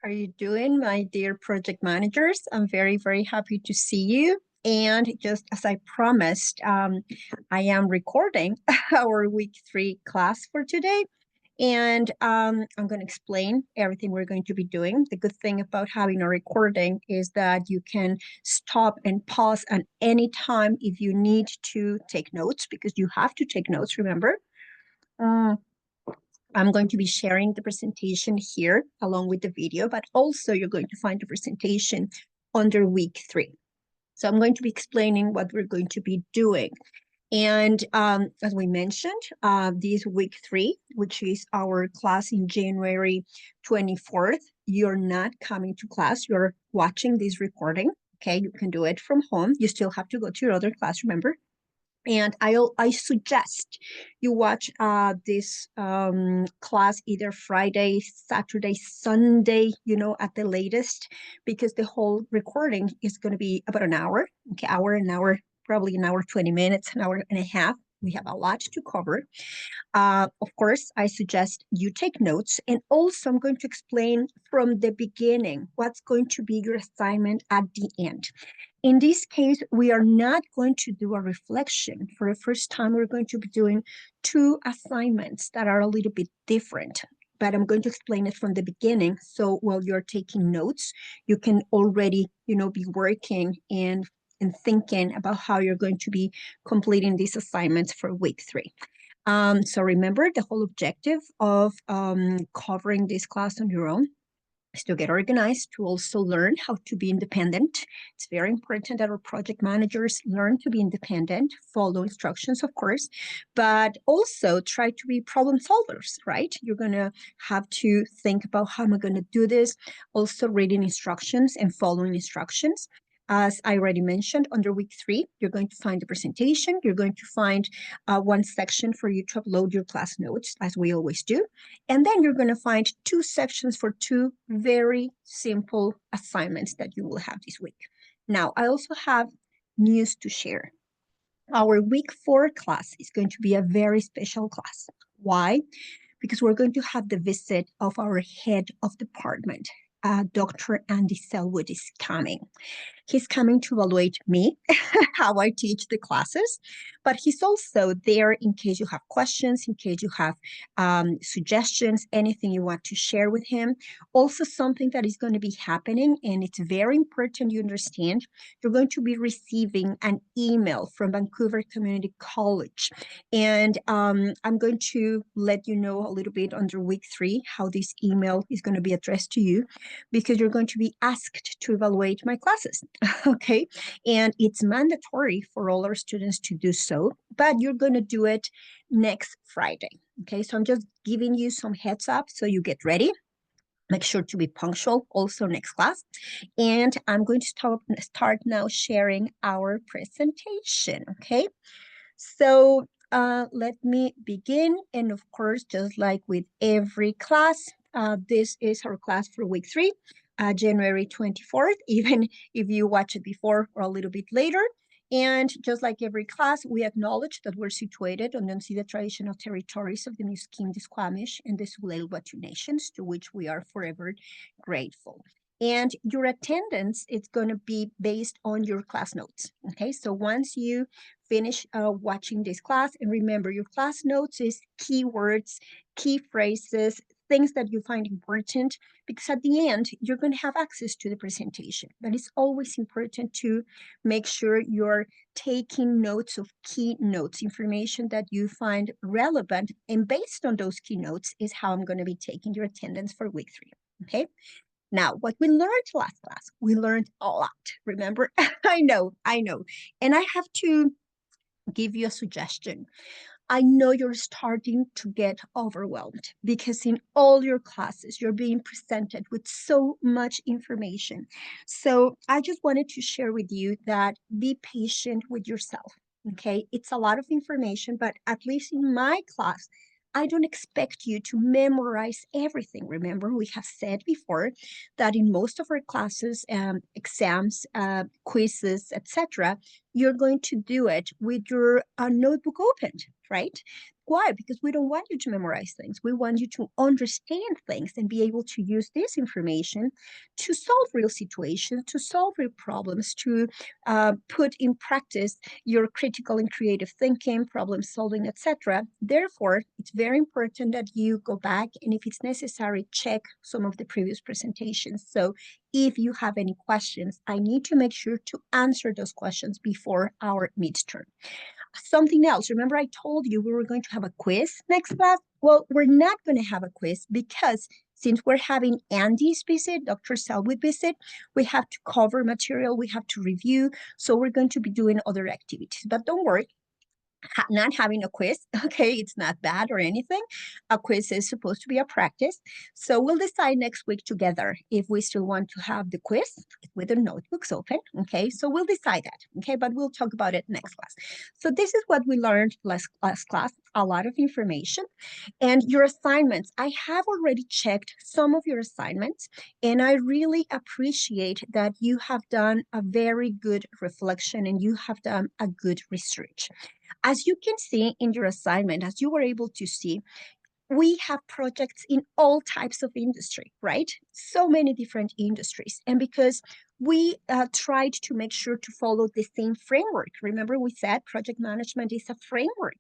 are you doing, my dear project managers? I'm very, very happy to see you. And just as I promised, I am recording our week 3 class for today. And I'm going to explain everything we're going to be doing. The good thing about having a recording is that you can stop and pause at any time if you need to take notes, because you have to take notes, remember? I'm going to be sharing the presentation here along with the video, but also you're going to find the presentation under week 3. So I'm going to be explaining what we're going to be doing. And as we mentioned, this week 3, which is our class in January 24th, you're not coming to class, you're watching this recording. Okay, you can do it from home. You still have to go to your other class, remember? And I suggest you watch this class either Friday, Saturday, Sunday, at the latest, because the whole recording is going to be about an hour, okay, an hour, probably an hour, 20 minutes, an hour and a half. We have a lot to cover. Of course, I suggest you take notes, and also I'm going to explain from the beginning what's going to be your assignment at the end. In this case, we are not going to do a reflection. For the first time, we're going to be doing 2 assignments that are a little bit different, but I'm going to explain it from the beginning. So while you're taking notes, you can already, be working and thinking about how you're going to be completing these assignments for week 3. So remember, the whole objective of covering this class on your own is to get organized, to also learn how to be independent. It's very important that our project managers learn to be independent, follow instructions, of course, but also try to be problem solvers, right? You're going to have to think about how am I going to do this, also reading instructions and following instructions. As I already mentioned, under week 3, you're going to find the presentation. You're going to find one section for you to upload your class notes, as we always do. And then you're going to find 2 sections for 2 very simple assignments that you will have this week. Now, I also have news to share. Our week 4 class is going to be a very special class. Why? Because we're going to have the visit of our head of department. Dr. Andy Selwood is coming. He's coming to evaluate me, how I teach the classes, but he's also there in case you have questions, in case you have suggestions, anything you want to share with him. Also, something that is going to be happening, and it's very important you understand, you're going to be receiving an email from Vancouver Community College. And I'm going to let you know a little bit under week 3 how this email is going to be addressed to you, because you're going to be asked to evaluate my classes. Okay, and it's mandatory for all our students to do so, but you're going to do it next Friday. Okay, so I'm just giving you some heads up so you get ready. Make sure to be punctual also next class. And I'm going to start now sharing our presentation. Okay, so let me begin. And of course, just like with every class, this is our class for week 3. January 24th, even if you watch it before or a little bit later. And just like every class, we acknowledge that we're situated on the unceded traditional territories of the Musqueam, the Squamish, and the Tsleil-Waututh nations, to which we are forever grateful. And your attendance is going to be based on your class notes. Okay, so once you finish watching this class, and remember, your class notes is keywords, key phrases, things that you find important, because at the end, you're going to have access to the presentation. But it's always important to make sure you're taking notes of key notes, information that you find relevant. And based on those key notes is how I'm going to be taking your attendance for week 3. Okay. Now, what we learned last class, we learned a lot. Remember? I know. And I have to give you a suggestion. I know you're starting to get overwhelmed because in all your classes, you're being presented with so much information. So I just wanted to share with you that be patient with yourself, okay? It's a lot of information, but at least in my class, I don't expect you to memorize everything. Remember, we have said before that in most of our classes, exams, quizzes, etc., you're going to do it with your notebook opened, right? Why? Because we don't want you to memorize things. We want you to understand things and be able to use this information to solve real situations, to solve real problems, to put in practice your critical and creative thinking, problem solving, etc. Therefore, it's very important that you go back and, if it's necessary, check some of the previous presentations. So if you have any questions, I need to make sure to answer those questions before our midterm. Something else, remember I told you we were going to have a quiz next class? Well, we're not going to have a quiz because since we're having Andy's visit, Dr. Selwood visit, we have to cover material, we have to review, so we're going to be doing other activities. But don't worry, not having a quiz, okay, it's not bad or anything. A quiz is supposed to be a practice. So we'll decide next week together if we still want to have the quiz with the notebooks open, okay? So we'll decide that, okay? But we'll talk about it next class. So this is what we learned last class, a lot of information. And your assignments, I have already checked some of your assignments, and I really appreciate that you have done a very good reflection and you have done a good research. As you can see in your assignment, as you were able to see, we have projects in all types of industry, right? So many different industries. And because we tried to make sure to follow the same framework. Remember, we said project management is a framework.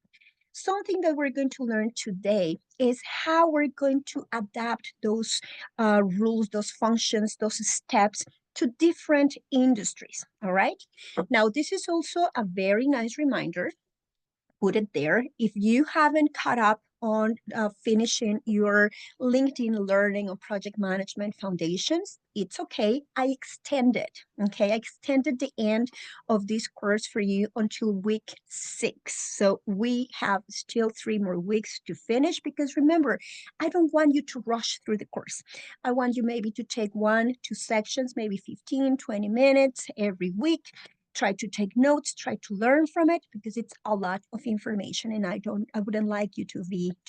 Something that we're going to learn today is how we're going to adapt those rules, those functions, those steps to different industries, all right? Now, this is also a very nice reminder. Put it there. If you haven't caught up on finishing your LinkedIn learning on project management foundations, it's okay. I extended the end of this course for you until week 6. So we have still 3 more weeks to finish, because remember, I don't want you to rush through the course. I want you maybe to take 1-2 sections, maybe 15, 20 minutes every week. Try to take notes, try to learn from it, because it's a lot of information and I wouldn't like you to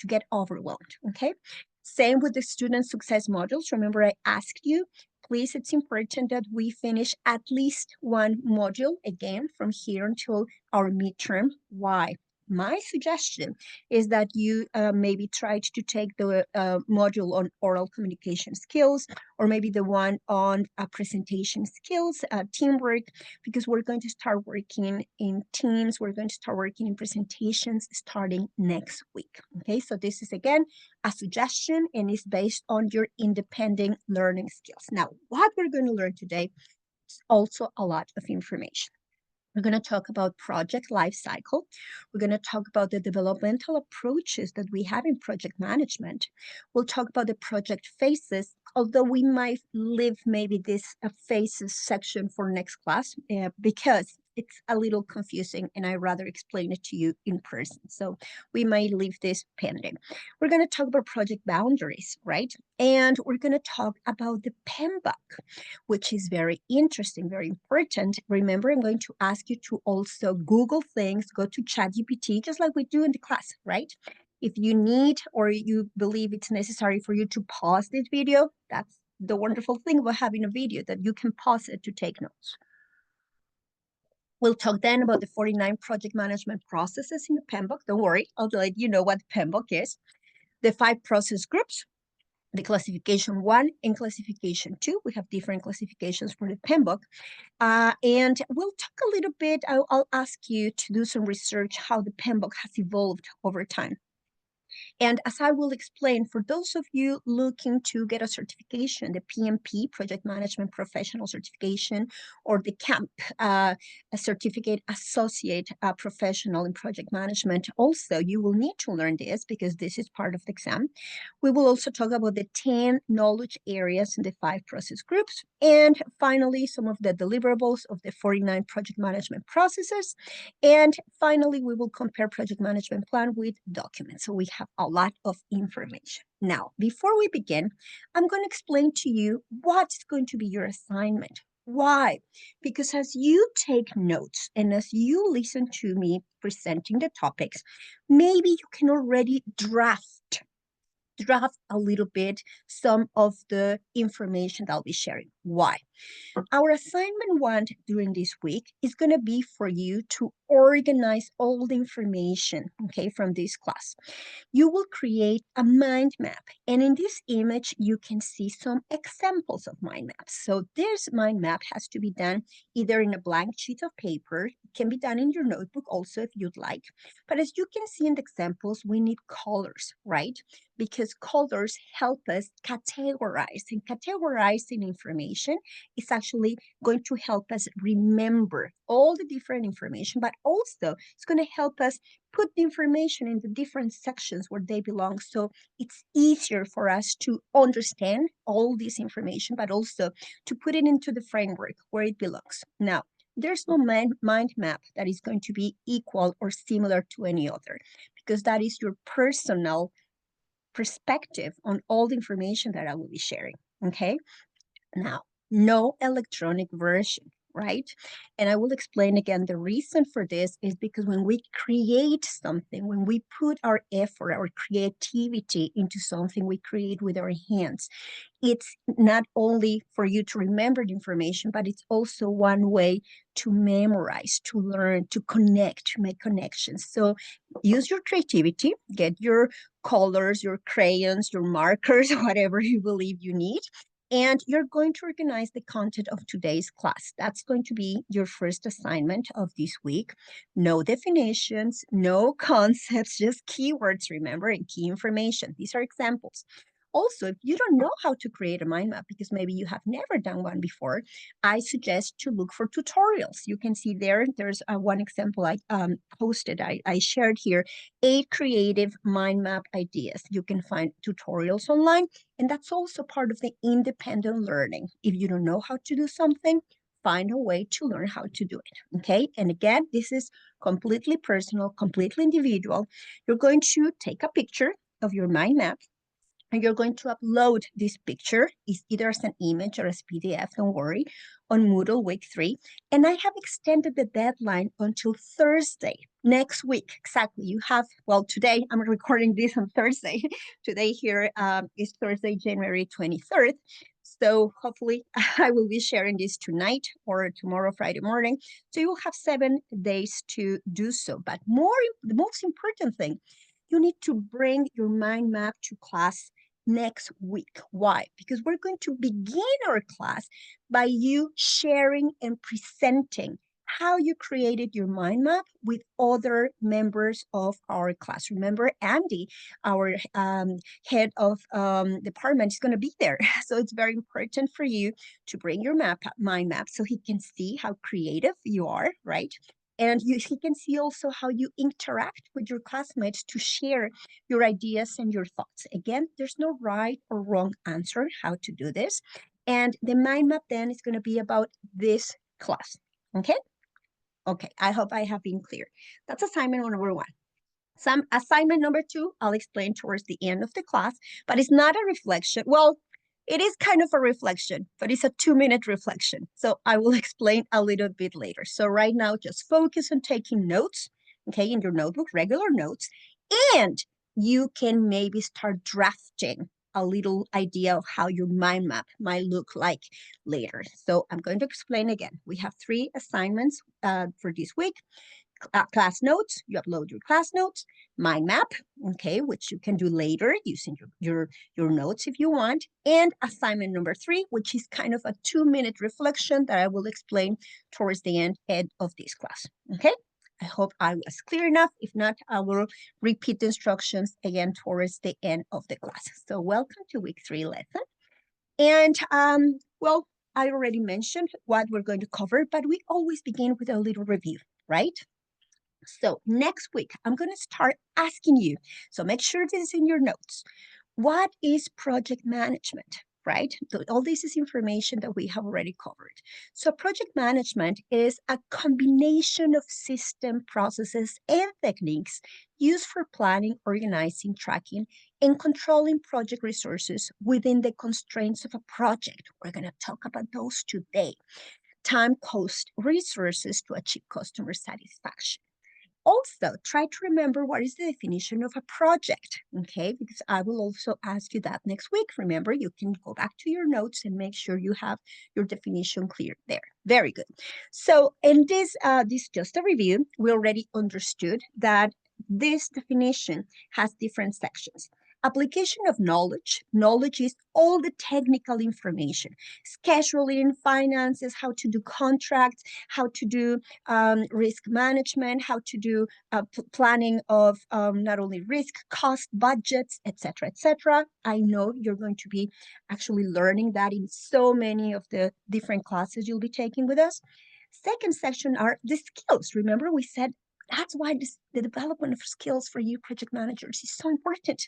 get overwhelmed, okay? Same with the student success modules. Remember, I asked you, please, it's important that we finish at least 1 module again from here until our midterm. Why? My suggestion is that you maybe try to take the module on oral communication skills, or maybe the one on presentation skills, teamwork, because we're going to start working in teams. We're going to start working in presentations starting next week. Okay, so this is again a suggestion and is based on your independent learning skills. Now, what we're going to learn today is also a lot of information. We're going to talk about project life cycle. We're going to talk about the developmental approaches that we have in project management. We'll talk about the project phases, although we might leave maybe this phases section for next class because it's a little confusing and I'd rather explain it to you in person. So we might leave this pending. We're going to talk about project boundaries, right? And we're going to talk about the PMBOK, which is very interesting, very important. Remember, I'm going to ask you to also Google things, go to ChatGPT, just like we do in the class, right? If you need or you believe it's necessary for you to pause this video, that's the wonderful thing about having a video, that you can pause it to take notes. We'll talk then about the 49 project management processes in the PMBOK. Don't worry, I'll let you know what PMBOK is. The 5 process groups, the classification 1 and classification 2. We have different classifications for the PMBOK. And we'll talk a little bit, I'll ask you to do some research how the PMBOK has evolved over time. And as I will explain, for those of you looking to get a certification, the PMP, Project Management Professional Certification, or the CAMP, a Certificate Associate Professional in Project Management, also you will need to learn this because this is part of the exam. We will also talk about the 10 knowledge areas in the 5 process groups. And finally, some of the deliverables of the 49 project management processes. And finally, we will compare project management plan with documents. So we have a lot of information. Now, before we begin, I'm going to explain to you what's going to be your assignment. Why? Because as you take notes and as you listen to me presenting the topics, maybe you can already draft a little bit some of the information that I'll be sharing. Why? Our assignment one during this week is going to be for you to organize all the information, okay, from this class. You will create a mind map. And in this image, you can see some examples of mind maps. So this mind map has to be done either in a blank sheet of paper. It can be done in your notebook also if you'd like. But as you can see in the examples, we need colors, right? Because colors help us categorize. And categorizing information is actually going to help us remember all the different information, but also it's going to help us put the information in the different sections where they belong. So it's easier for us to understand all this information, but also to put it into the framework where it belongs. Now, there's no mind map that is going to be equal or similar to any other, because that is your personal perspective on all the information that I will be sharing, okay? Now, no electronic version, right? And I will explain again, the reason for this is because when we create something, when we put our effort, our creativity into something we create with our hands, it's not only for you to remember the information, but it's also one way to memorize, to learn, to connect, to make connections. So use your creativity, get your colors, your crayons, your markers, whatever you believe you need. And you're going to organize the content of today's class. That's going to be your first assignment of this week. No definitions, no concepts, just keywords, remember, and key information. These are examples. Also, if you don't know how to create a mind map, because maybe you have never done one before, I suggest to look for tutorials. You can see there's one example I posted, I shared here, 8 creative mind map ideas. You can find tutorials online, and that's also part of the independent learning. If you don't know how to do something, find a way to learn how to do it, okay? And again, this is completely personal, completely individual. You're going to take a picture of your mind map, and you're going to upload this picture, is either as an image or as PDF, don't worry, on Moodle week 3. And I have extended the deadline until Thursday, next week. Exactly. You have, well, today, I'm recording this on Thursday. Today here is Thursday, January 23rd. So hopefully I will be sharing this tonight or tomorrow, Friday morning. So you will have 7 days to do so. But the most important thing, you need to bring your mind map to class next week. Why? Because we're going to begin our class by you sharing and presenting how you created your mind map with other members of our class. Remember, Andy, our head of department, is going to be there. So it's very important for you to bring your mind map so he can see how creative you are, right? And he can see also how you interact with your classmates to share your ideas and your thoughts. Again, there's no right or wrong answer how to do this. And the mind map then is going to be about this class. Okay? Okay, I hope I have been clear. That's assignment number 1. Some assignment number 2, I'll explain towards the end of the class, but it's not a reflection. Well, it is kind of a reflection, but it's a 2-minute reflection. So I will explain a little bit later. So right now, just focus on taking notes, okay, in your notebook, regular notes, and you can maybe start drafting a little idea of how your mind map might look like later. So I'm going to explain again. We have 3 assignments for this week. Class notes, you upload your class notes, mind map, okay, which you can do later using your notes if you want, and assignment number 3, which is kind of a 2-minute reflection that I will explain towards the end of this class, okay? I hope I was clear enough. If not, I will repeat the instructions again towards the end of the class. So welcome to week 3 lesson. And well, I already mentioned what we're going to cover, but we always begin with a little review, right? So next week, I'm going to start asking you, so make sure this is in your notes. What is project management, right? So all this is information that we have already covered. So project management is a combination of system processes and techniques used for planning, organizing, tracking, and controlling project resources within the constraints of a project. We're going to talk about those today. Time, cost, resources to achieve customer satisfaction. Also, try to remember what is the definition of a project, okay? Because I will also ask you that next week. Remember, you can go back to your notes and make sure you have your definition clear there. Very good. So in this is just a review. We already understood that this definition has different sections. Application of knowledge. Knowledge is all the technical information, scheduling, finances, how to do contracts, how to do risk management, how to do planning of not only risk, cost, budgets, etc., etc. I know you're going to be actually learning that in so many of the different classes you'll be taking with us. Second section are the skills. Remember, we said that's why the development of skills for you project managers is so important.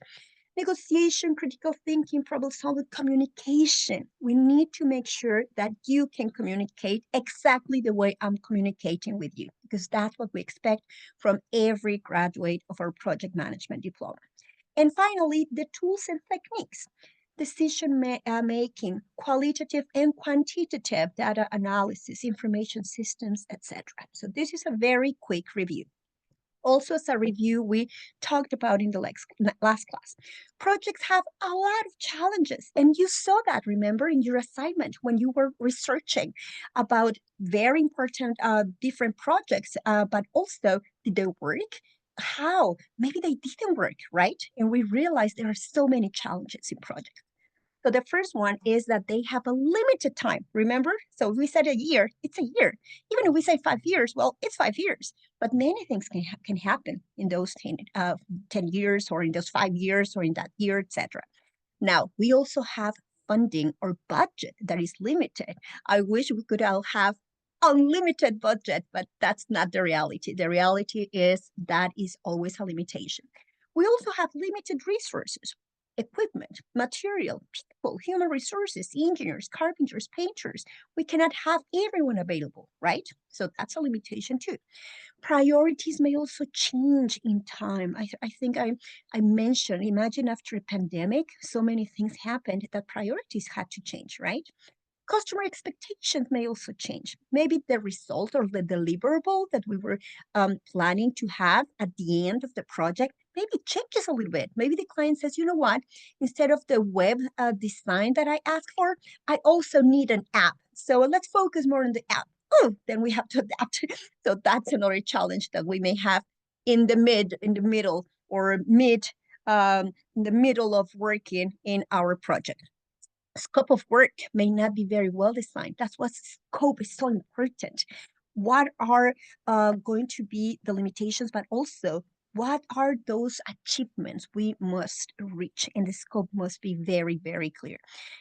Negotiation, critical thinking, problem solving, communication. We need to make sure that you can communicate exactly the way I'm communicating with you, because that's what we expect from every graduate of our project management diploma. And finally, the tools and techniques. Decision making, qualitative and quantitative data analysis, information systems, etc. So this is a very quick review. Also, as a review we talked about in the last class, projects have a lot of challenges. And you saw that, remember, in your assignment when you were researching about very important different projects, but also did they work? How? Maybe they didn't work, right? And we realized there are so many challenges in projects. So the first one is that they have a limited time, remember? So if we said a year, it's a year. Even if we say 5 years, well, it's 5 years. But many things can happen in those 10 years or in those 5 years or in that year, etc. Now, we also have funding or budget that is limited. I wish we could all have unlimited budget, but that's not the reality. The reality is that is always a limitation. We also have limited resources, equipment, material, people, human resources, engineers, carpenters, painters. We cannot have everyone available, right? So that's a limitation too. Priorities may also change in time. I think I mentioned, imagine after a pandemic, so many things happened that priorities had to change, right? Customer expectations may also change. Maybe the result or the deliverable that we were planning to have at the end of the project maybe changes a little bit. Maybe the client says, you know what, instead of the web design that I asked for, I also need an app. So let's focus more on the app. Oh, then we have to adapt. So that's another challenge that we may have in the middle in the middle of working in our project. Scope of work may not be very well designed. That's why scope is so important. What are going to be the limitations, but also what are those achievements we must reach? And the scope must be very, very clear.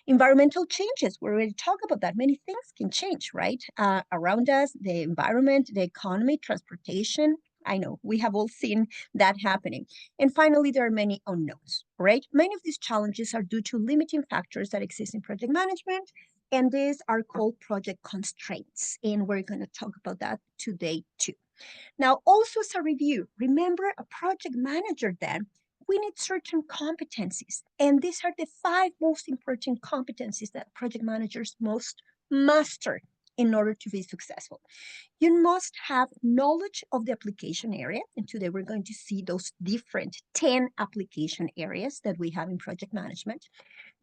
Environmental changes, we already talked about that. Many things can change, right? Around us, the environment, the economy, transportation. I know we have all seen that happening. And finally, there are many unknowns, right? Many of these challenges are due to limiting factors that exist in project management, and these are called project constraints. And we're going to talk about that today too. Now, also as a review, remember a project manager then, we need certain competencies. And these are the 5 most important competencies that project managers must master in order to be successful. You must have knowledge of the application area. And today we're going to see those different 10 application areas that we have in project management.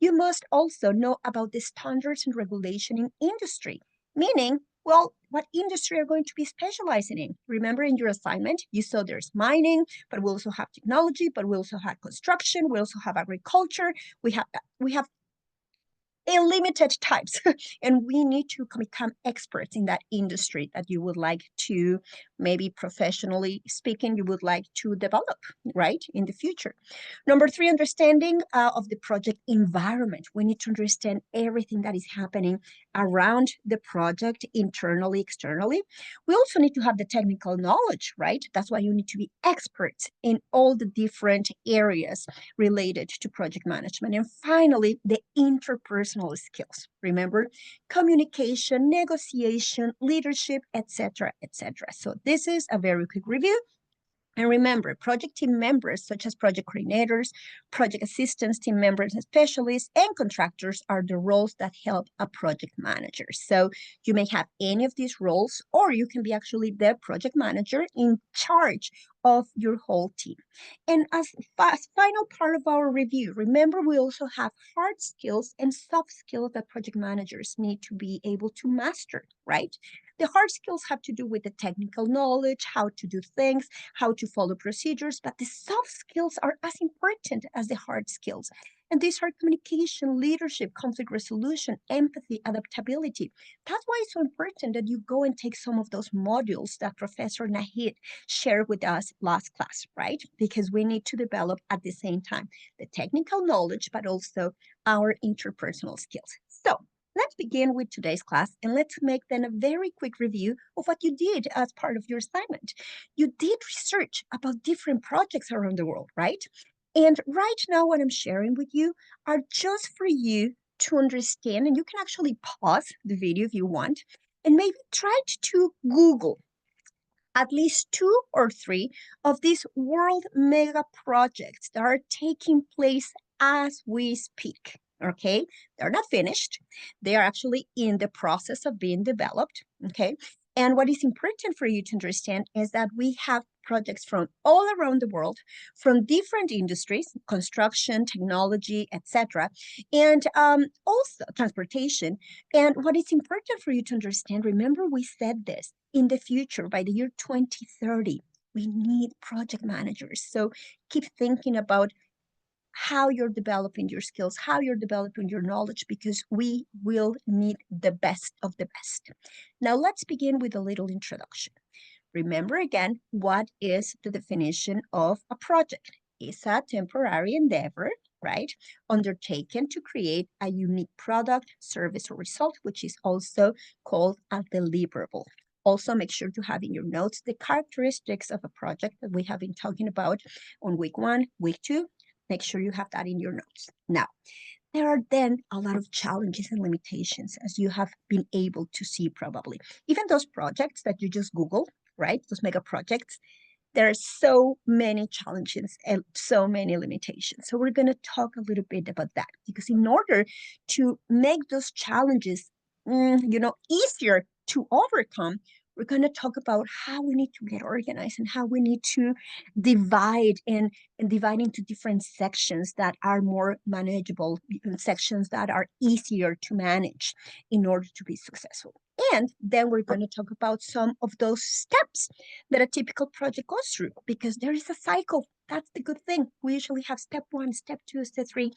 You must also know about the standards and regulation in industry, meaning, well, what industry are going to be specializing in? Remember in your assignment, you saw there's mining, but we also have technology, but we also have construction, we also have agriculture, we have limited types and we need to become experts in that industry that you would like to, maybe professionally speaking, you would like to develop, right, in the future. Number 3, understanding of the project environment. We need to understand everything that is happening around the project, internally, externally. We also need to have the technical knowledge, right? That's why you need to be experts in all the different areas related to project management. And finally, the interpersonal skills. Remember, communication, negotiation, leadership, etc., etc. So this is a very quick review. And remember, project team members, such as project coordinators, project assistants, team members, and specialists, and contractors are the roles that help a project manager. So you may have any of these roles, or you can be actually the project manager in charge of your whole team. And as final part of our review, remember we also have hard skills and soft skills that project managers need to be able to master, right? The hard skills have to do with the technical knowledge, how to do things, how to follow procedures, but the soft skills are as important as the hard skills. And these are communication, leadership, conflict resolution, empathy, adaptability. That's why it's so important that you go and take some of those modules that Professor Nahid shared with us last class, right? Because we need to develop at the same time the technical knowledge, but also our interpersonal skills. So let's begin with today's class, and let's make then a very quick review of what you did as part of your assignment. You did research about different projects around the world, right? And right now, what I'm sharing with you are just for you to understand, and you can actually pause the video if you want, and maybe try to Google at least 2 or 3 of these world mega projects that are taking place as we speak. Okay, they're not finished. They are actually in the process of being developed. Okay, and what is important for you to understand is that we have projects from all around the world, from different industries, construction, technology, etc., and also transportation. And what is important for you to understand, remember we said this, in the future, by the year 2030, we need project managers. So keep thinking about how you're developing your skills, how you're developing your knowledge, because we will need the best of the best. Now, let's begin with a little introduction. Remember again, what is the definition of a project? It's a temporary endeavor, right, undertaken to create a unique product, service, or result, which is also called a deliverable. Also, make sure to have in your notes the characteristics of a project that we have been talking about on week 1, week 2. Make sure you have that in your notes. Now, there are then a lot of challenges and limitations, as you have been able to see probably. Even those projects that you just Google, right, those mega projects, there are so many challenges and so many limitations. So we're going to talk a little bit about that, because in order to make those challenges, easier to overcome, we're going to talk about how we need to get organized and how we need to divide and divide into different sections that are more manageable, sections that are easier to manage in order to be successful. And then we're going to talk about some of those steps that a typical project goes through, because there is a cycle. That's the good thing. We usually have step 1, step 2, step 3,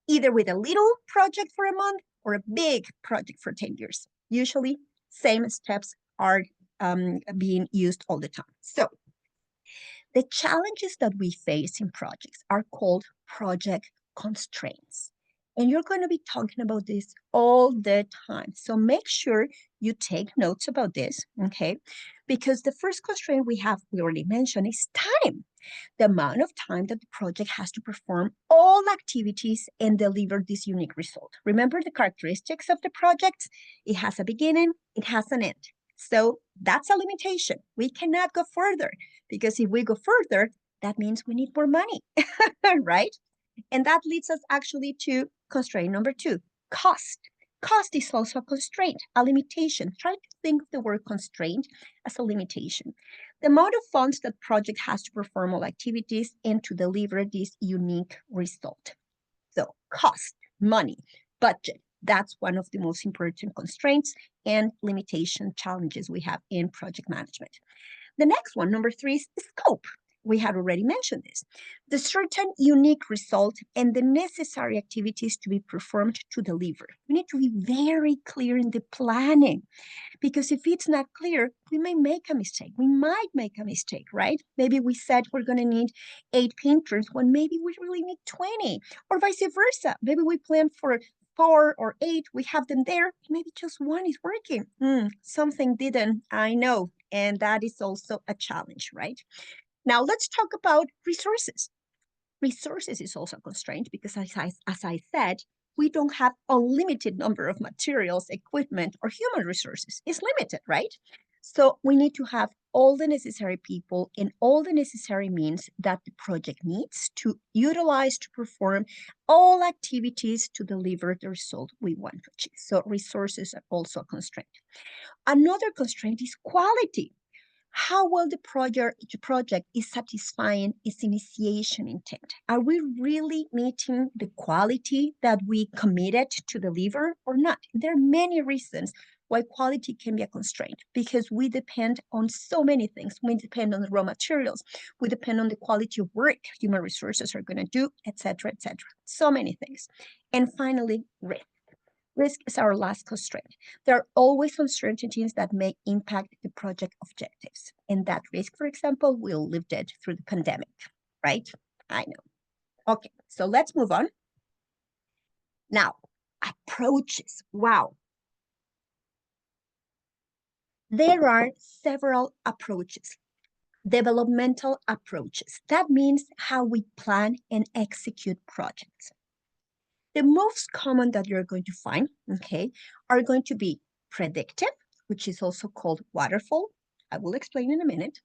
either with a little project for a month or a big project for 10 years. Usually, same steps are being used all the time. So the challenges that we face in projects are called project constraints. And you're going to be talking about this all the time. So make sure you take notes about this, okay? Because the first constraint we already mentioned, is time. The amount of time that the project has to perform all activities and deliver this unique result. Remember the characteristics of the project? It has a beginning, it has an end. So that's a limitation. We cannot go further, because if we go further, that means we need more money, right? And that leads us actually to constraint number 2, cost. Cost is also a constraint, a limitation. Try to think of the word constraint as a limitation. The amount of funds that project has to perform all activities and to deliver this unique result. So cost, money, budget, that's one of the most important constraints and limitation challenges we have in project management. The next one, number 3, is scope. We had already mentioned this. The certain unique result and the necessary activities to be performed to deliver. We need to be very clear in the planning, because if it's not clear, we may make a mistake. We might make a mistake, right? Maybe we said we're going to need 8 painters when maybe we really need 20, or vice versa. Maybe we plan for 4 or 8, we have them there, maybe just 1 is working. Something didn't, I know, and that is also a challenge, right? Now let's talk about resources. Resources is also a constraint, because as I said, we don't have a limited number of materials, equipment, or human resources. It's limited, right? So we need to have all the necessary people and all the necessary means that the project needs to utilize to perform all activities to deliver the result we want to achieve. So resources are also a constraint. Another constraint is quality. How well the project is satisfying its initiation intent. Are we really meeting the quality that we committed to deliver or not? There are many reasons why quality can be a constraint because we depend on so many things. We depend on the raw materials. We depend on the quality of work human resources are going to do, etc., etc. So many things. And finally, risk. Risk is our last constraint. There are always uncertainties that may impact the project objectives. And that risk, for example, we lived it through the pandemic, right? I know. Okay, so let's move on. Now, approaches. Wow. There are several approaches, developmental approaches. That means how we plan and execute projects. The most common that you're going to find, okay, are going to be predictive, which is also called waterfall. I will explain in a minute.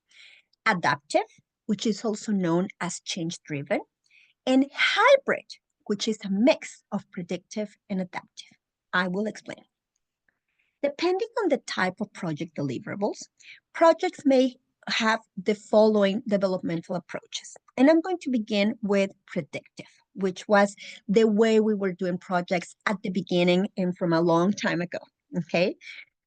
Adaptive, which is also known as change-driven, and hybrid, which is a mix of predictive and adaptive. I will explain. Depending on the type of project deliverables, projects may have the following developmental approaches. And I'm going to begin with predictive, which was the way we were doing projects at the beginning and from a long time ago, okay?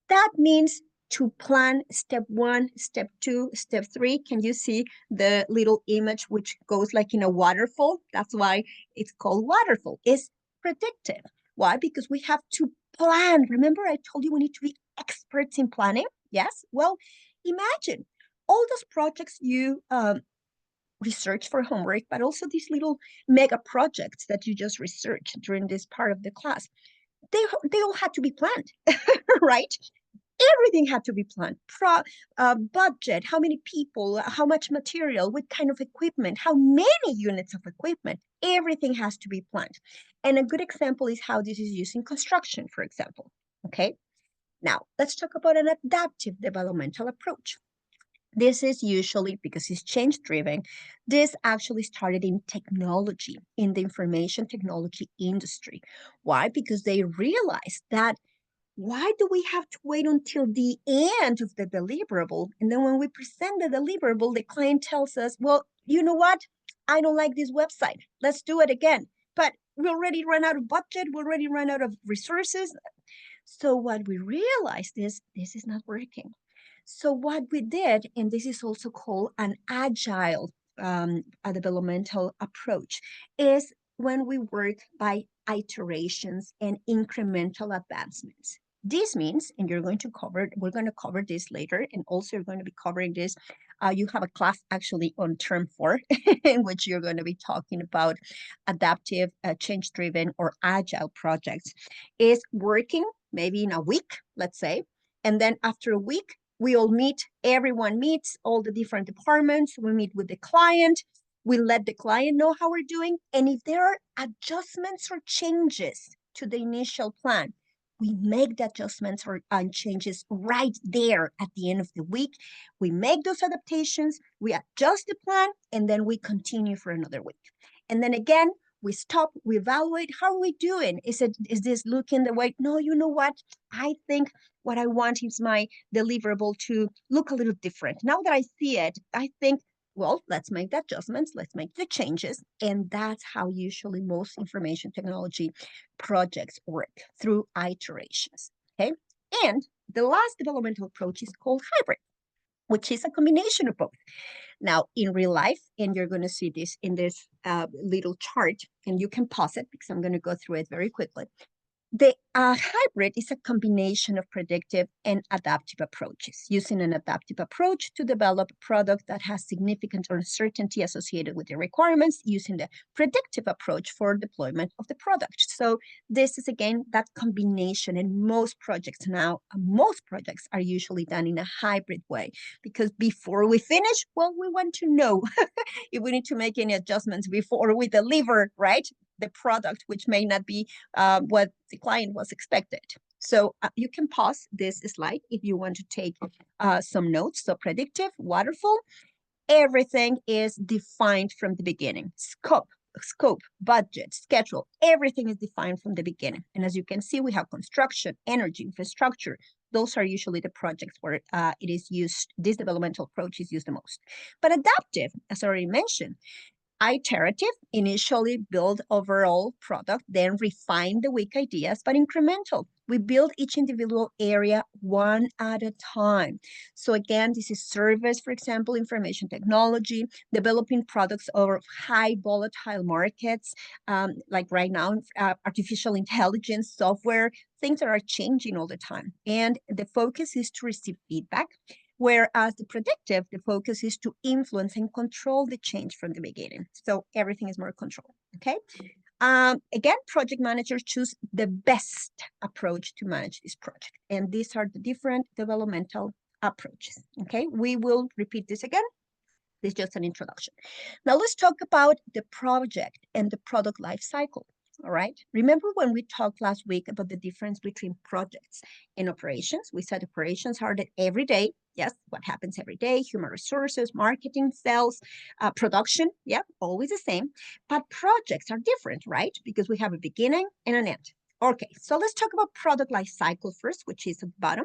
That means to plan step 1, step 2, step 3. Can you see the little image which goes like in a waterfall? That's why it's called waterfall. It's predictive. Why? Because we have to plan. Remember, I told you we need to be experts in planning? Yes? Well, imagine all those projects you research for homework, but also these little mega projects that you just researched during this part of the class. They all had to be planned, right? Everything had to be planned. Budget, how many people, how much material, what kind of equipment, how many units of equipment. Everything has to be planned. And a good example is how this is used in construction, for example. Okay. Now, let's talk about an adaptive developmental approach. This is usually because it's change driven. This actually started in technology, in the information technology industry. Why? Because they realized that why do we have to wait until the end of the deliverable? And then when we present the deliverable, the client tells us, well, you know what? I don't like this website. Let's do it again. But we already ran out of budget. We already ran out of resources. So what we realized is this is not working. So what we did, and this is also called an agile a developmental approach, is when we work by iterations and incremental advancements. This means, and we're going to cover this later, and also you're going to be covering this. You have a class actually on term 4, in which you're going to be talking about adaptive, change-driven, or agile projects. Is working maybe in a week, let's say, and then after a week, we all meet, everyone meets, all the different departments, we meet with the client, we let the client know how we're doing, and if there are adjustments or changes to the initial plan, we make the adjustments or changes right there at the end of the week. We make those adaptations, we adjust the plan, and then we continue for another week. And then again, we stop, we evaluate, how are we doing? Is this looking the way? No, you know what? I think what I want is my deliverable to look a little different. Now that I see it, I think, well, let's make the adjustments, let's make the changes. And that's how usually most information technology projects work, through iterations, okay? And the last developmental approach is called hybrid, which is a combination of both. Now, in real life, and you're going to see this in this little chart, and you can pause it because I'm going to go through it very quickly. The hybrid is a combination of predictive and adaptive approaches, using an adaptive approach to develop a product that has significant uncertainty associated with the requirements, using the predictive approach for deployment of the product. So this is, again, that combination, and most projects are usually done in a hybrid way, because before we finish, well, we want to know if we need to make any adjustments before we deliver, right? The product, which may not be what the client was expected. So you can pause this slide if you want to take some notes. So predictive, waterfall, everything is defined from the beginning. Scope, budget, schedule, everything is defined from the beginning. And as you can see, we have construction, energy, infrastructure. Those are usually the projects where it is used, this developmental approach is used the most. But adaptive, as I already mentioned, iterative, initially build overall product, then refine the weak ideas, but incremental. We build each individual area one at a time. So again, this is service, for example, information technology, developing products of high volatile markets, like right now, artificial intelligence, software, things that are changing all the time. And the focus is to receive feedback. Whereas the predictive, the focus is to influence and control the change from the beginning. So everything is more controlled, okay? Again, project managers choose the best approach to manage this project. And these are the different developmental approaches, okay? We will repeat this again. This is just an introduction. Now let's talk about the project and the product life cycle. All right. Remember when we talked last week about the difference between projects and operations? We said operations are the everyday. Yes, what happens every day, human resources, marketing, sales, production. Yeah, always the same. But projects are different, right? Because we have a beginning and an end. Okay, so let's talk about product life cycle first, which is at the bottom.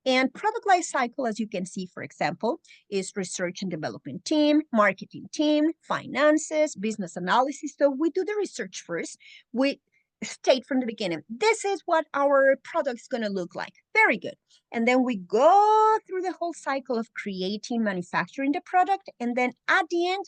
And product life cycle, as you can see, for example, is research and development team, marketing team, finances, business analysis. So we do the research first. We state from the beginning, this is what our product is going to look like. Very good. And then we go through the whole cycle of creating, manufacturing the product. And then at the end,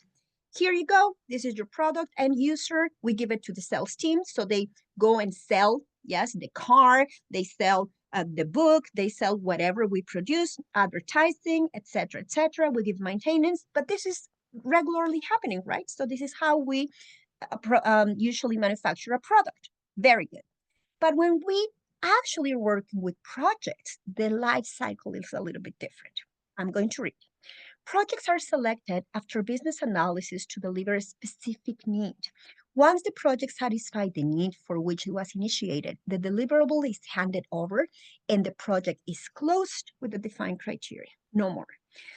here you go. This is your product and user. We give it to the sales team. So they go and sell, yes, the car, they sell the book, they sell whatever we produce, advertising, etc., etc. We give maintenance, but this is regularly happening, right? So this is how we usually manufacture a product. Very good. But when we actually are working with projects, the life cycle is a little bit different. I'm going to read. Projects are selected after business analysis to deliver a specific need. Once the project satisfies the need for which it was initiated, the deliverable is handed over and the project is closed with the defined criteria, no more.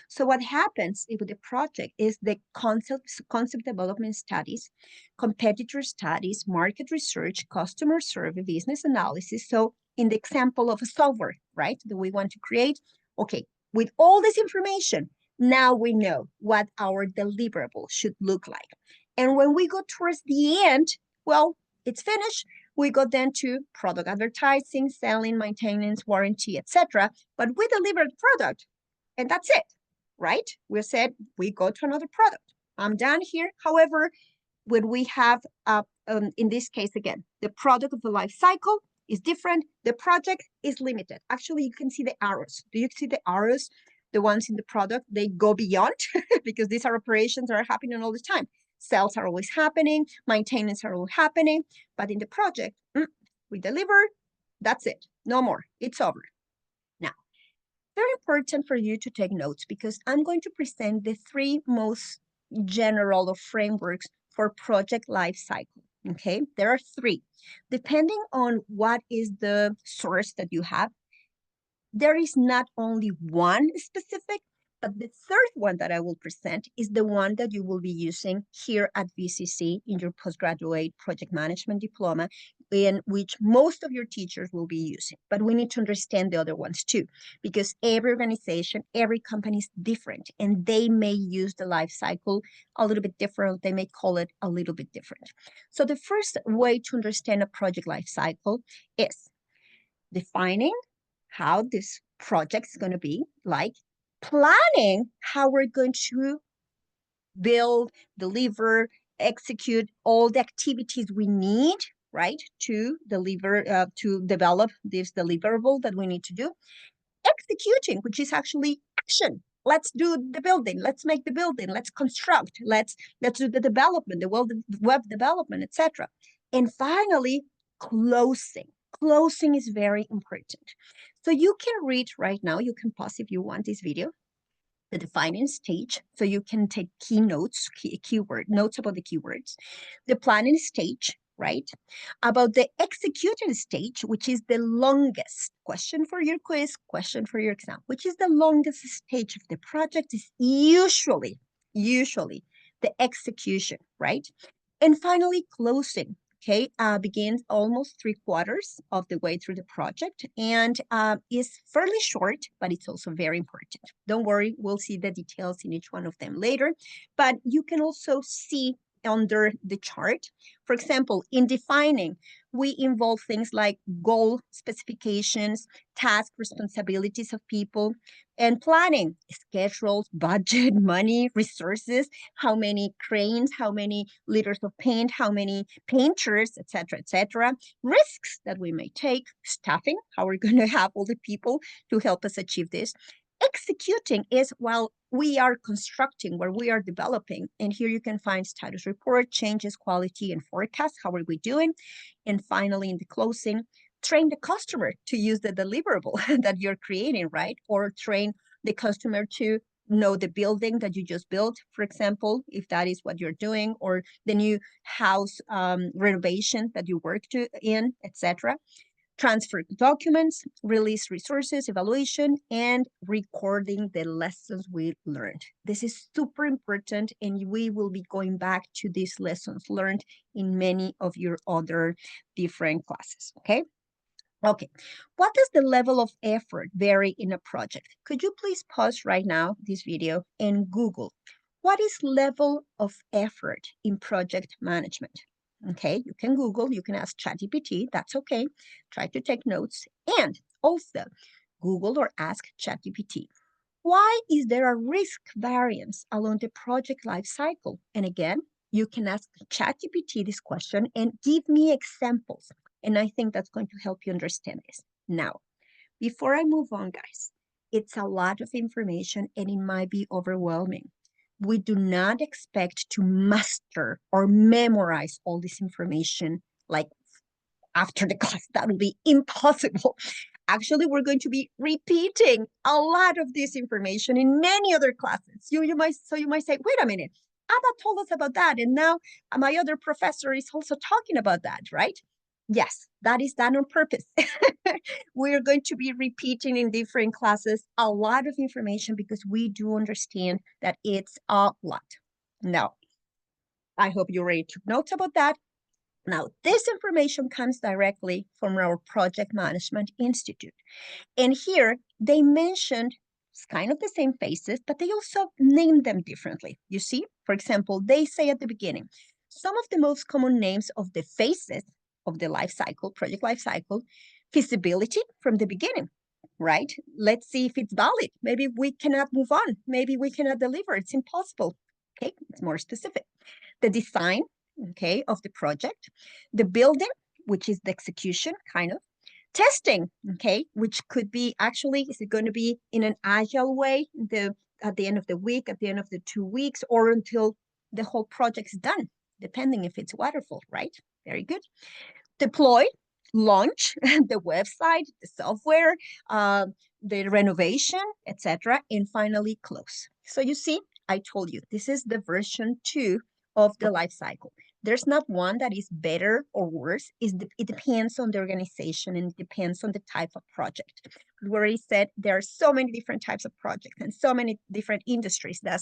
So what happens with the project is the concept development studies, competitor studies, market research, customer survey, business analysis. So in the example of a software, right, that we want to create, okay, with all this information, now we know what our deliverable should look like. And when we go towards the end, well, it's finished. We go then to product advertising, selling, maintenance, warranty, etc. But we deliver the product, and that's it, right? We said we go to another product. I'm done here. However, when we have, in this case again, the product of the life cycle is different. The project is limited. Actually, you can see the arrows. Do you see the arrows? The ones in the product, they go beyond because these are operations that are happening all the time. Sales are always happening, maintenance are always happening, but in the project, we deliver, that's it, no more, it's over. Now, very important for you to take notes because I'm going to present the three most general frameworks for project life cycle. Okay, there are three. Depending on what is the source that you have, there is not only one specific, but the third one that I will present is the one that you will be using here at VCC in your postgraduate project management diploma, in which most of your teachers will be using. But we need to understand the other ones too, because every organization, every company is different, and they may use the life cycle a little bit different. They may call it a little bit different. So the first way to understand a project life cycle is defining how this project is going to be like, planning how we're going to build, deliver, execute all the activities we need, right, to deliver, to develop this deliverable that we need to do. Executing, which is actually action. Let's do the building. Let's make the building. Let's construct. Let's do the development, the web development, etc. And finally, closing. Closing is very important. So you can read right now, you can pause if you want this video, the defining stage. So you can take key notes, keyword notes about the keywords. The planning stage, right? About the executed stage, which is the longest. Question for your quiz, question for your exam. Which is the longest stage of the project is usually the execution, right? And finally, closing, okay, begins almost 3/4 of the way through the project and is fairly short, but it's also very important. Don't worry, we'll see the details in each one of them later, but you can also see under the chart. For example, in defining, we involve things like goal specifications, task responsibilities of people, and planning, schedules, budget, money, resources, how many cranes, how many liters of paint, how many painters, etc., risks that we may take, staffing, how we're going to have all the people to help us achieve this. Executing is while we are constructing, where we are developing. And here you can find status report, changes, quality, and forecast. How are we doing? And finally, in the closing, train the customer to use the deliverable that you're creating, right? Or train the customer to know the building that you just built, for example, if that is what you're doing, or the new house renovation that you worked in, etc. Transfer documents, release resources, evaluation, and recording the lessons we learned. This is super important, and we will be going back to these lessons learned in many of your other different classes, okay? Okay, what does the level of effort vary in a project? Could you please pause right now this video and Google, what is level of effort in project management? Okay, you can Google, you can ask ChatGPT, that's okay. Try to take notes. And also, Google or ask ChatGPT, why is there a risk variance along the project life cycle? And again, you can ask ChatGPT this question and give me examples. And I think that's going to help you understand this. Now, before I move on, guys, it's a lot of information and it might be overwhelming. We do not expect to master or memorize all this information like after the class. That would be impossible. Actually, we're going to be repeating a lot of this information in many other classes. You might say, wait a minute, Ada told us about that, and now my other professor is also talking about that, right? Yes, that is done on purpose. We're going to be repeating in different classes a lot of information because we do understand that it's a lot. Now, I hope you already took notes about that. Now, this information comes directly from our Project Management Institute. And here they mentioned it's kind of the same phases, but they also name them differently. You see, for example, they say at the beginning, some of the most common names of the phases of the life cycle, project life cycle, feasibility from the beginning, right? Let's see if it's valid. Maybe we cannot move on. Maybe we cannot deliver. It's impossible. Okay, it's more specific. The design, okay, of the project, the building, which is the execution, kind of, testing, okay, which could be actually, is it going to be in an agile way, at the end of the week, at the end of the 2 weeks, or until the whole project is done, depending if it's waterfall, right? Very good. Deploy, launch the website, the software, the renovation, etc., and finally close. So you see, I told you, this is the version 2 of the life cycle. There's not one that is better or worse. It depends on the organization and it depends on the type of project. We already said there are so many different types of projects and so many different industries that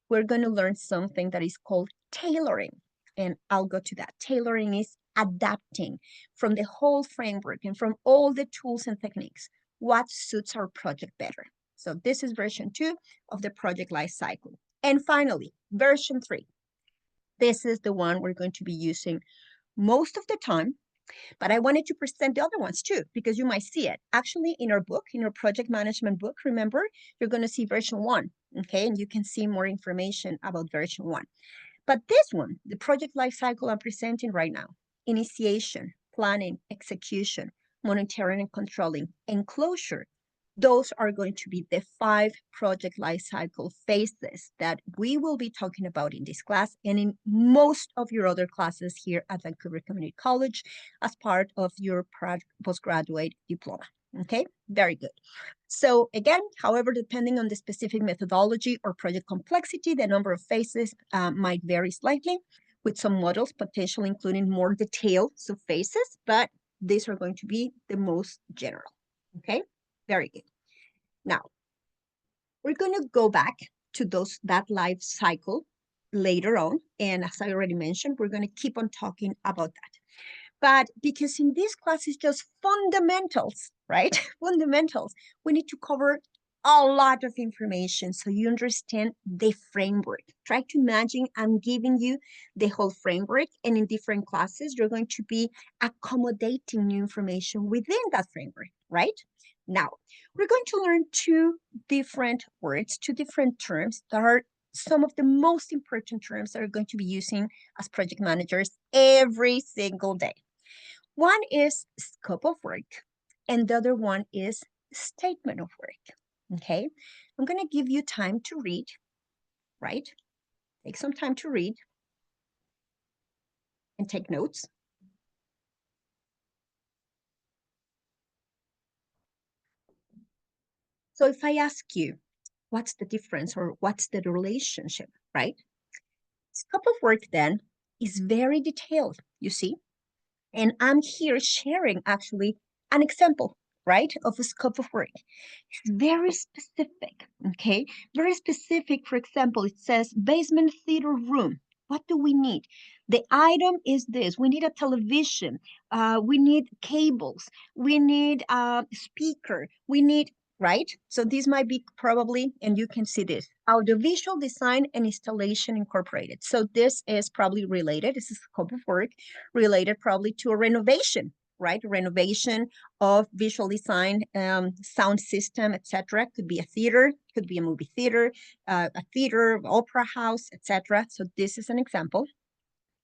we're going to learn something that is called tailoring. And I'll go to that. Tailoring is adapting from the whole framework and from all the tools and techniques, what suits our project better. So this is version 2 of the project life cycle. And finally, version 3. This is the one we're going to be using most of the time, but I wanted to present the other ones too, because you might see it. Actually, in our book, in our project management book, remember, you're going to see version 1, okay? And you can see more information about version 1. But this one, the project life cycle I'm presenting right now, initiation, planning, execution, monitoring and controlling, and closure, those are going to be the 5 project life cycle phases that we will be talking about in this class and in most of your other classes here at Vancouver Community College as part of your postgraduate diploma. Okay, very good. So again, however, depending on the specific methodology or project complexity, the number of phases might vary slightly. with some models, potentially including more detailed surfaces, but these are going to be the most general, okay? Very good. Now, we're going to go back to that life cycle later on, and as I already mentioned, we're going to keep on talking about that. But because in this class is just fundamentals, right? Fundamentals, we need to cover a lot of information so you understand the framework. Try to imagine I'm giving you the whole framework, and in different classes, you're going to be accommodating new information within that framework, right? Now, we're going to learn two different words, two different terms that are some of the most important terms that are going to be using as project managers every single day. One is scope of work, and the other one is statement of work, okay? I'm going to give you time to read, right? Take some time to read and take notes. So if I ask you, what's the difference or what's the relationship, right? Scope of work then is very detailed, you see? And I'm here sharing actually an example, right, of a scope of work. It's very specific, okay? Very specific. For example, it says basement theater room. What do we need? The item is this. We need a television. We need cables. We need a speaker. We need, right? So this might be probably, and you can see this, audiovisual design and installation incorporated. So this is probably related. This is a scope of work related probably to a renovation, right? Renovation of visual design, sound system, etc. Could be a theater, could be a movie theater, a theater, opera house, etc. So this is an example.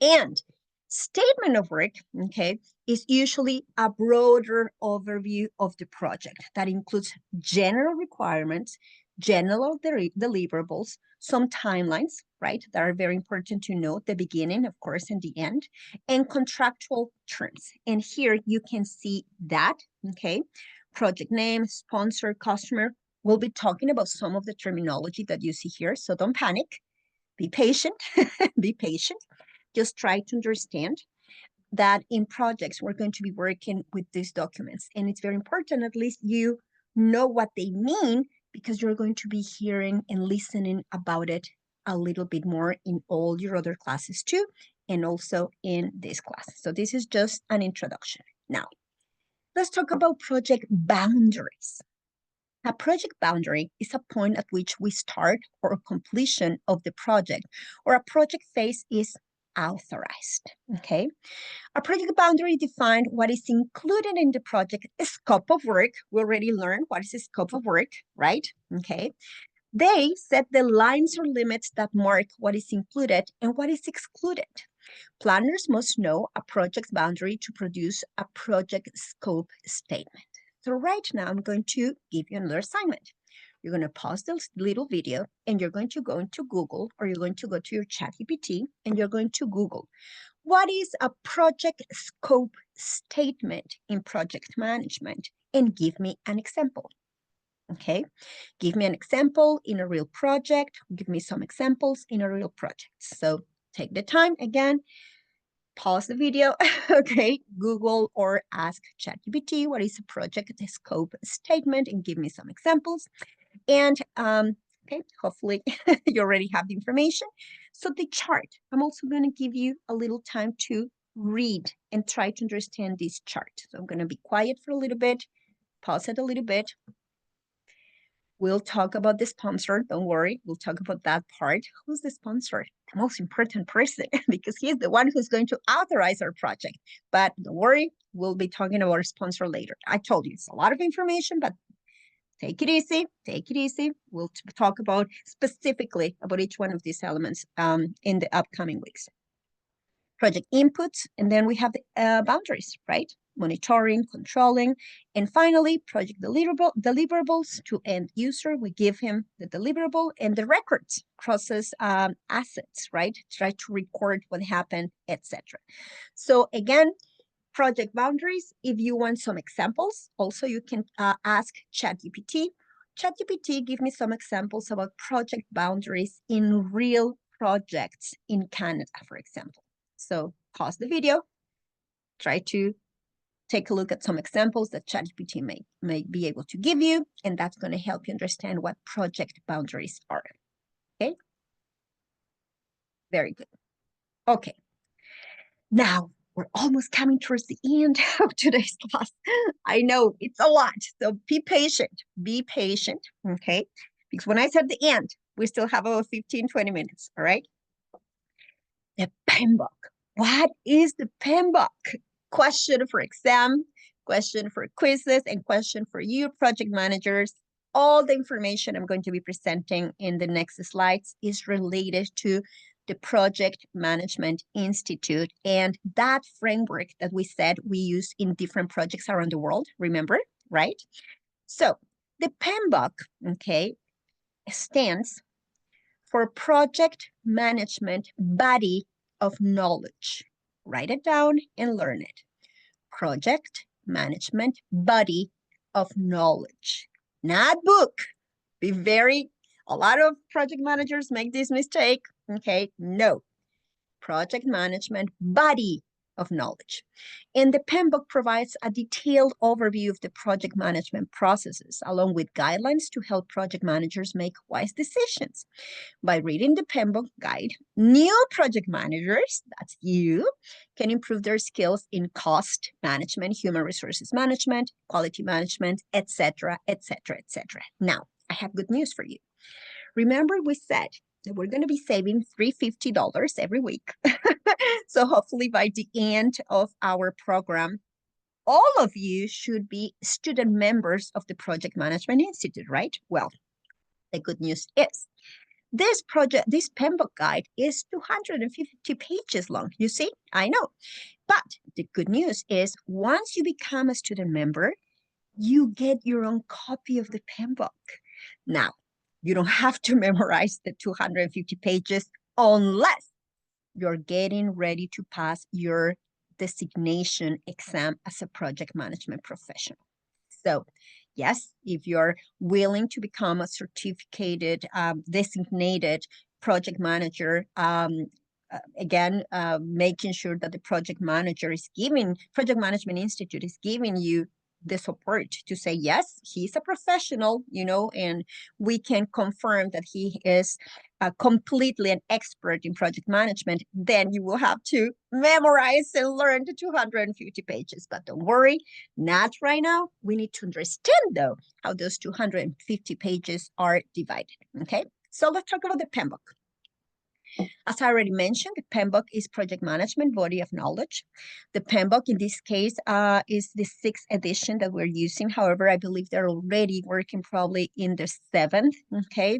And statement of work, okay, is usually a broader overview of the project that includes general requirements, general deliverables, some timelines, right, that are very important to note, the beginning, of course, and the end, and contractual terms. And here you can see that, okay, project name, sponsor, customer. We'll be talking about some of the terminology that you see here, so don't panic. Be patient, be patient. Just try to understand that in projects, we're going to be working with these documents. And it's very important, at least you know what they mean, because you're going to be hearing and listening about it a little bit more in all your other classes too, and also in this class. So this is just an introduction. Now, let's talk about project boundaries. A project boundary is a point at which we start or completion of the project, or a project phase is authorized, okay? A project boundary defines what is included in the project scope of work. We already learned what is the scope of work, right? Okay. They set the lines or limits that mark what is included and what is excluded. Planners must know a project's boundary to produce a project scope statement. So right now, I'm going to give you another assignment. You're going to pause this little video and you're going to go into Google, or you're going to go to your ChatGPT and you're going to Google, what is a project scope statement in project management? And give me an example. Okay, give me an example in a real project. Give me some examples in a real project. So take the time again. Pause the video, okay, Google or ask ChatGPT, what is a project scope statement, and give me some examples. And okay, hopefully you already have the information. So the chart, I'm also going to give you a little time to read and try to understand this chart. So I'm going to be quiet for a little bit, pause it a little bit. We'll talk about the sponsor. Don't worry. We'll talk about that part. Who's the sponsor? The most important person, because he's the one who's going to authorize our project. But don't worry. We'll be talking about our sponsor later. I told you it's a lot of information, but take it easy. Take it easy. We'll talk about specifically about each one of these elements in the upcoming weeks. Project inputs, and then we have the boundaries, right? Monitoring, controlling, and finally, project deliverables to end user. We give him the deliverable and the records, process assets, right? Try to record what happened, etc. So again, project boundaries. If you want some examples, also you can ask ChatGPT. ChatGPT, give me some examples about project boundaries in real projects in Canada, for example. So pause the video, try to take a look at some examples that ChatGPT may be able to give you, and that's going to help you understand what project boundaries are. Okay? Very good. Okay. Now, we're almost coming towards the end of today's class. I know it's a lot, so be patient. Be patient, okay? Because when I said the end, we still have about 15, 20 minutes, all right? The PMBOK. What is the PMBOK? Question for exam, question for quizzes, and question for you, project managers. All the information I'm going to be presenting in the next slides is related to the Project Management Institute and that framework that we said we use in different projects around the world, remember, right? So the PMBOK, okay, stands for Project Management Body of Knowledge. Write it down and learn it. Project Management Body of Knowledge, not book. A lot of project managers make this mistake, okay? No, Project Management Body of Knowledge. And the PMBOK provides a detailed overview of the project management processes, along with guidelines to help project managers make wise decisions. By reading the PMBOK guide, new project managers, that's you, can improve their skills in cost management, human resources management, quality management, etc., etc., etc. Now, I have good news for you. Remember, we said that we're going to be saving $350 every week. So hopefully by the end of our program, all of you should be student members of the Project Management Institute, right? Well, the good news is this PMBOK guide is 250 pages long. You see, I know. But the good news is once you become a student member, you get your own copy of the PMBOK. Now, you don't have to memorize the 250 pages unless you're getting ready to pass your designation exam as a project management professional. So yes, if you're willing to become a certificated, designated project manager, making sure that the project management institute is giving you the support to say, yes, he's a professional, and we can confirm that he is completely an expert in project management, then you will have to memorize and learn the 250 pages. But don't worry, not right now. We need to understand, though, how those 250 pages are divided, okay? So let's talk about the PMBOK. As I already mentioned, the PMBOK is Project Management Body of Knowledge. The PMBOK in this case is the 6th edition that we're using. However, I believe they're already working probably in the 7th, okay?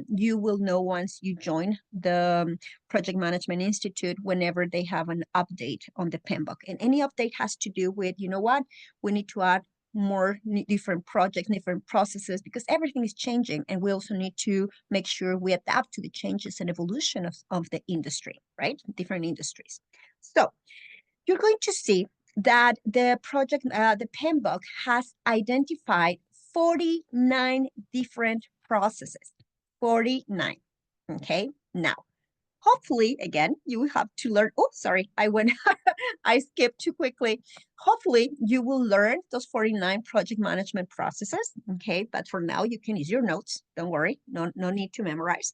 You will know once you join the Project Management Institute whenever they have an update on the PMBOK. And any update has to do with, you know what, we need to add more different projects, different processes, because everything is changing, and we also need to make sure we adapt to the changes and evolution of the industry, right? Different industries. So you're going to see that the PMBOK has identified 49 different processes, 49, okay? Now, hopefully, again, you have to learn. Oh, sorry, I skipped too quickly. Hopefully, you will learn those 49 project management processes, okay? But for now, you can use your notes. Don't worry, no need to memorize.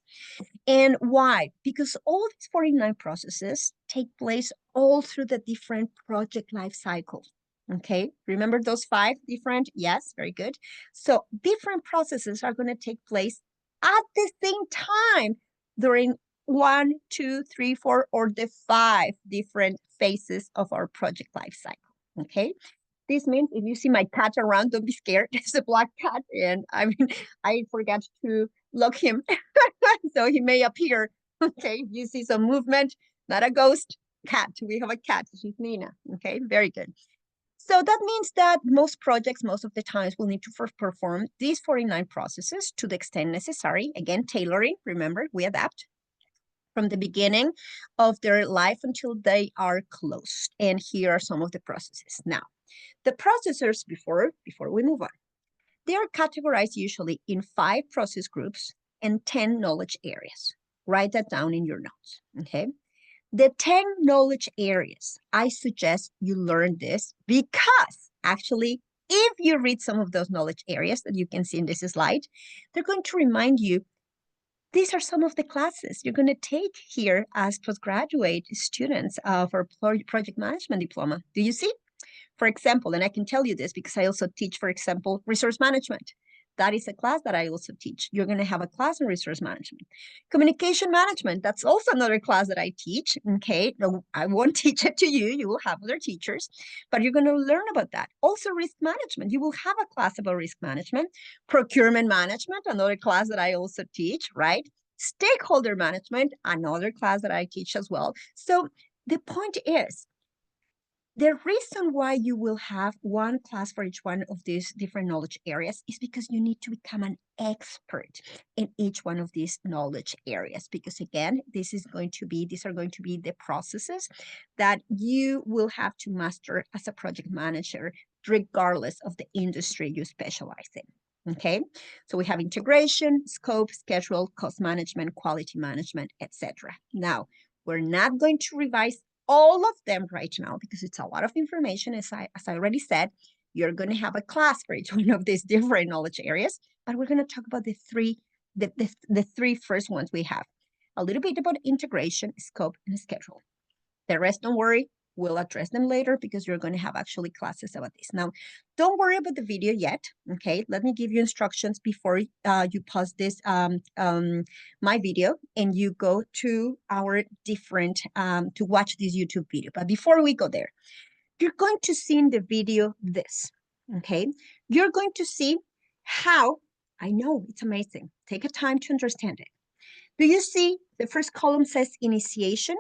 And why? Because all these 49 processes take place all through the different project life cycles. Okay, remember those 5 different? Yes, very good. So different processes are going to take place at the same time during 1, 2, 3, 4, or the 5 different phases of our project life cycle. Okay, this means if you see my cat around, don't be scared. It's a black cat, and I forgot to lock him, so he may appear. Okay, if you see some movement, not a ghost, cat. We have a cat. She's Nina. Okay, very good. So that means that most projects, most of the times, will need to perform these 49 processes to the extent necessary. Again, tailoring, remember, we adapt from the beginning of their life until they are closed. And here are some of the processes. Now, the processors, before we move on, they are categorized usually in 5 process groups and 10 knowledge areas. Write that down in your notes, okay? The 10 knowledge areas. I suggest you learn this because actually, if you read some of those knowledge areas that you can see in this slide, they're going to remind you these are some of the classes you're going to take here as postgraduate students for project management diploma. Do you see? For example, and I can tell you this because I also teach, for example, resource management. That is a class that I also teach. You're going to have a class on resource management. Communication management, that's also another class that I teach, okay? No, I won't teach it to you. You will have other teachers, but you're going to learn about that. Also risk management. You will have a class about risk management. Procurement management, another class that I also teach, right? Stakeholder management, another class that I teach as well. So the point is, the reason why you will have one class for each one of these different knowledge areas is because you need to become an expert in each one of these knowledge areas. Because again, these are going to be the processes that you will have to master as a project manager, regardless of the industry you specialize in. Okay, so we have integration, scope, schedule, cost management, quality management, etc. Now, we're not going to revise all of them right now because it's a lot of information. As I already said, you're going to have a class for each one of these different knowledge areas, but we're going to talk about the three first ones we have. A little bit about integration, scope, and schedule. The rest, don't worry, we'll address them later because you're going to have actually classes about this. Now, don't worry about the video yet, okay? Let me give you instructions before you pause this, my video, and you go to our different, to watch this YouTube video. But before we go there, you're going to see in the video this, okay? You're going to see how, I know, it's amazing. Take a time to understand it. Do you see the first column says initiation?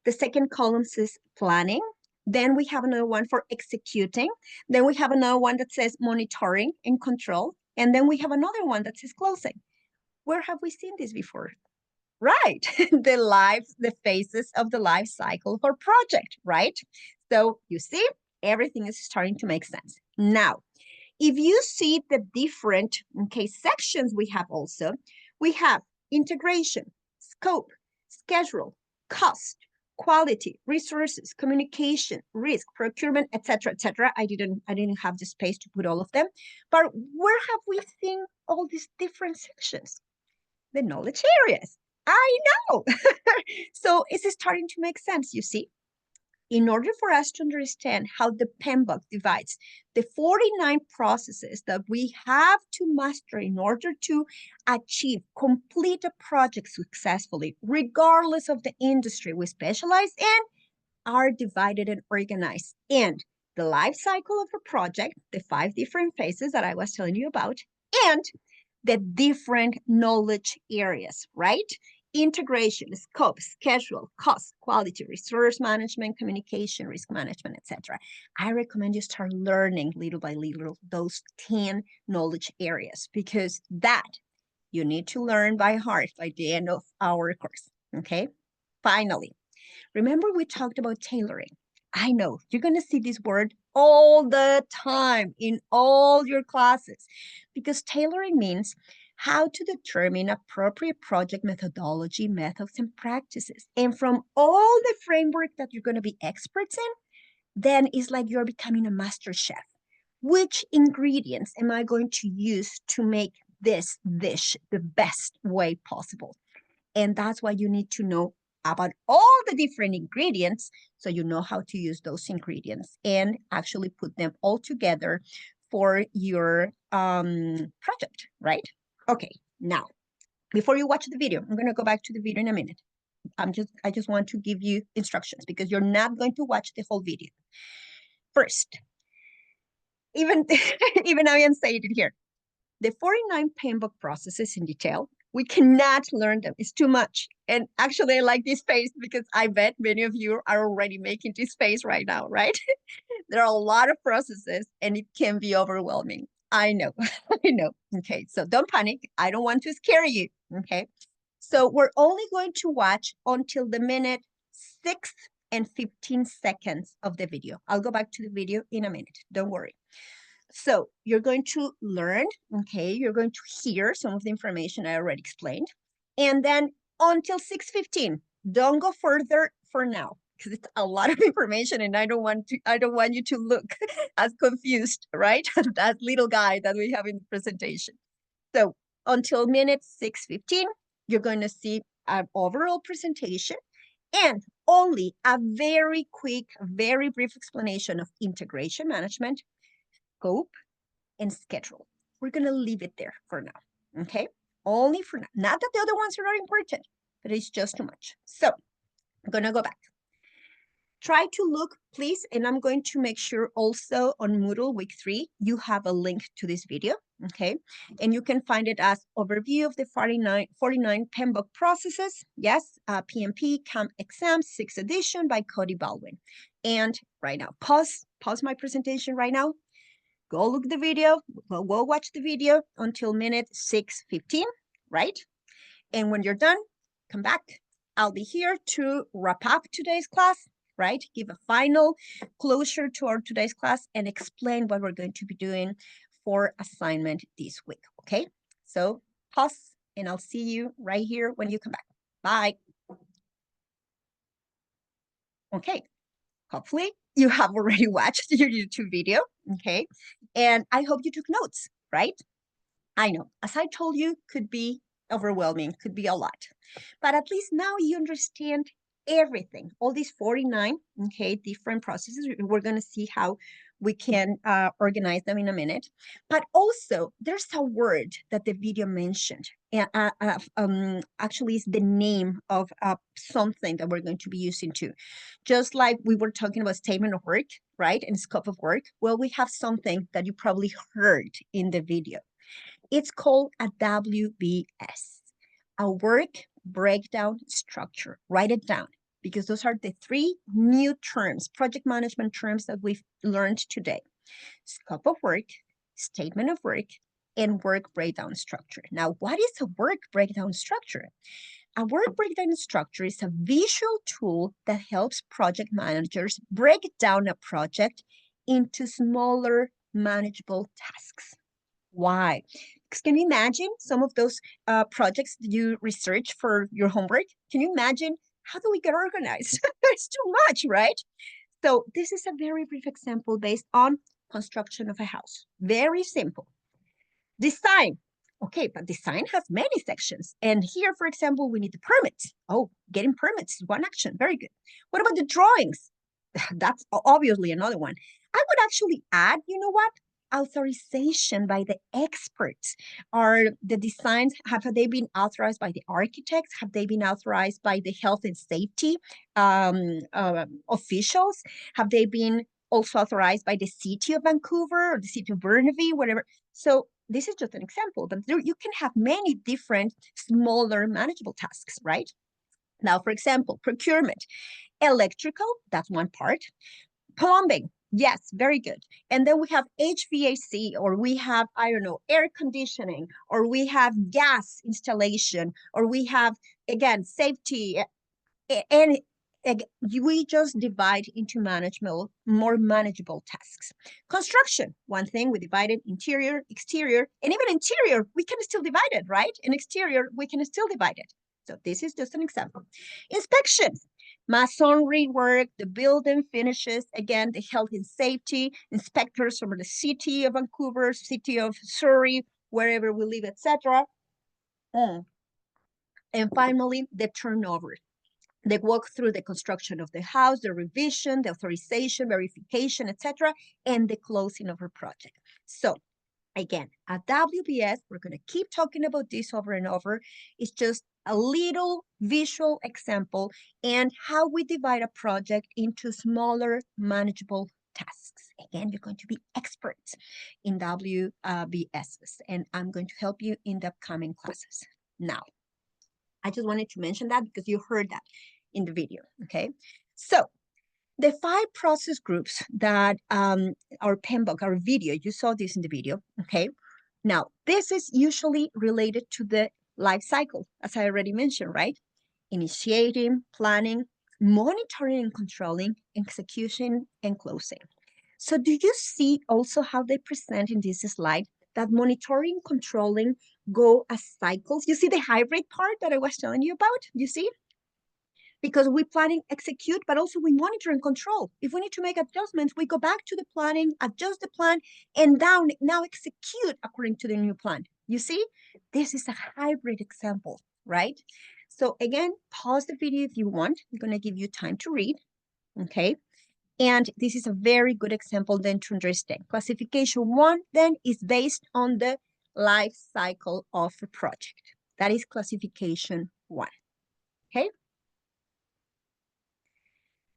The second column says planning. Then we have another one for executing. Then we have another one that says monitoring and control. And then we have another one that says closing. Where have we seen this before? Right, the phases of the life cycle for project, right? So you see, everything is starting to make sense. Now, if you see the different, okay, sections we have also, we have integration, scope, schedule, cost, quality, resources, communication, risk, procurement, etc., etc. I didn't have the space to put all of them, but where have we seen all these different sections? The knowledge areas. I know. So it's starting to make sense, you see. In order for us to understand how the PMBOK divides the 49 processes that we have to master in order to achieve, complete a project successfully, regardless of the industry we specialize in, are divided and organized in the life cycle of a project, the 5 different phases that I was telling you about, and the different knowledge areas, right? Integration, scope, schedule, cost, quality, resource management, communication, risk management, etc. I recommend you start learning little by little those 10 knowledge areas because that you need to learn by heart by the end of our course, okay? Finally, remember we talked about tailoring. I know you're going to see this word all the time in all your classes because tailoring means how to determine appropriate project methodology, methods, and practices. And from all the framework that you're going to be experts in, then it's like you're becoming a master chef. Which ingredients am I going to use to make this dish the best way possible? And that's why you need to know about all the different ingredients so you know how to use those ingredients and actually put them all together for your project, right? Okay, now, before you watch the video, I'm going to go back to the video in a minute. I just want to give you instructions because you're not going to watch the whole video. First, even I am saying it here, the 49 PMBOK processes in detail, we cannot learn them. It's too much. And actually, I like this face because I bet many of you are already making this face right now, right? There are a lot of processes and it can be overwhelming. I know, I know. Okay, so don't panic. I don't want to scare you, okay? So we're only going to watch until the minute 6 and 15 seconds of the video. I'll go back to the video in a minute. Don't worry. So you're going to learn, okay? You're going to hear some of the information I already explained. And then until 6:15, don't go further for now, because it's a lot of information and I don't want you to look as confused, right? That little guy that we have in the presentation. So until minute 6:15, you're going to see an overall presentation and only a very quick, very brief explanation of integration management, scope, and schedule. We're going to leave it there for now, okay? Only for now. Not that the other ones are not important, but it's just too much. So I'm going to go back. Try to look, please, and I'm going to make sure also on Moodle week 3, you have a link to this video, okay? And you can find it as overview of the 49 PMBOK processes. Yes, PMP CAMP exam, 6th edition by Cody Baldwin. And right now, pause my presentation right now. Go look the video, go watch the video until minute 6:15, right? And when you're done, come back. I'll be here to wrap up today's class, right? Give a final closure to our today's class and explain what we're going to be doing for assignment this week, okay? So pause and I'll see you right here when you come back. Bye. Okay, hopefully you have already watched your YouTube video, okay? And I hope you took notes, right? I know, as I told you, could be overwhelming, could be a lot. But at least now you understand everything, all these 49, okay, different processes. We're going to see how we can organize them in a minute. But also, there's a word that the video mentioned. Actually, is the name of something that we're going to be using too. Just like we were talking about statement of work, right, and scope of work. Well, we have something that you probably heard in the video. It's called a WBS, a work breakdown structure. Write it down because those are the 3 new terms, project management terms that we've learned today. Scope of work, statement of work, and work breakdown structure. Now, what is a work breakdown structure? A work breakdown structure is a visual tool that helps project managers break down a project into smaller, manageable tasks. Why? Because can you imagine some of those projects that you research for your homework? Can you imagine how do we get organized? It's too much, right? So this is a very brief example based on construction of a house. Very simple. Design. Okay, but design has many sections. And here, for example, we need the permits. Oh, getting permits is one action. Very good. What about the drawings? That's obviously another one. I would actually add, you know what? Authorization by the experts. Are the designs, have they been authorized by the architects? Have they been authorized by the health and safety officials? Have they been also authorized by the city of Vancouver or the city of Burnaby, whatever? So this is just an example, but you can have many different smaller manageable tasks, right? Now, for example, procurement. Electrical, that's one part. Plumbing, yes, very good. And then we have HVAC, or we have, I don't know, air conditioning, or we have gas installation, or we have, again, safety. And we just divide into more manageable tasks. Construction, one thing, we divided interior, exterior, and even interior, we can still divide it, right? And exterior, we can still divide it. So this is just an example. Inspections, masonry work, the building finishes, again, the health and safety, inspectors from the city of Vancouver, city of Surrey, wherever we live, etc. And finally, the turnover. They walk through the construction of the house, the revision, the authorization, verification, etc., and the closing of her project. So again, at WBS, we're going to keep talking about this over and over. It's just a little visual example and how we divide a project into smaller, manageable tasks. Again, you're going to be experts in WBSs, and I'm going to help you in the upcoming classes. Now, I just wanted to mention that because you heard that in the video, okay? So the 5 process groups that our PMBOK, our video, you saw this in the video, okay? Now, this is usually related to the life cycle, as I already mentioned, right? Initiating, planning, monitoring and controlling, execution, and closing. So do you see also how they present in this slide that monitoring, controlling go as cycles? You see the hybrid part that I was telling you about? You see? because we planning, execute, but also we monitor and control. If we need to make adjustments, we go back to the planning, adjust the plan, and now execute according to the new plan. You see, this is a hybrid example, right? So again, pause the video if you want. I'm going to give you time to read, okay? And this is a very good example then to understand. Classification 1 then is based on the life cycle of a project. That is classification 1, okay?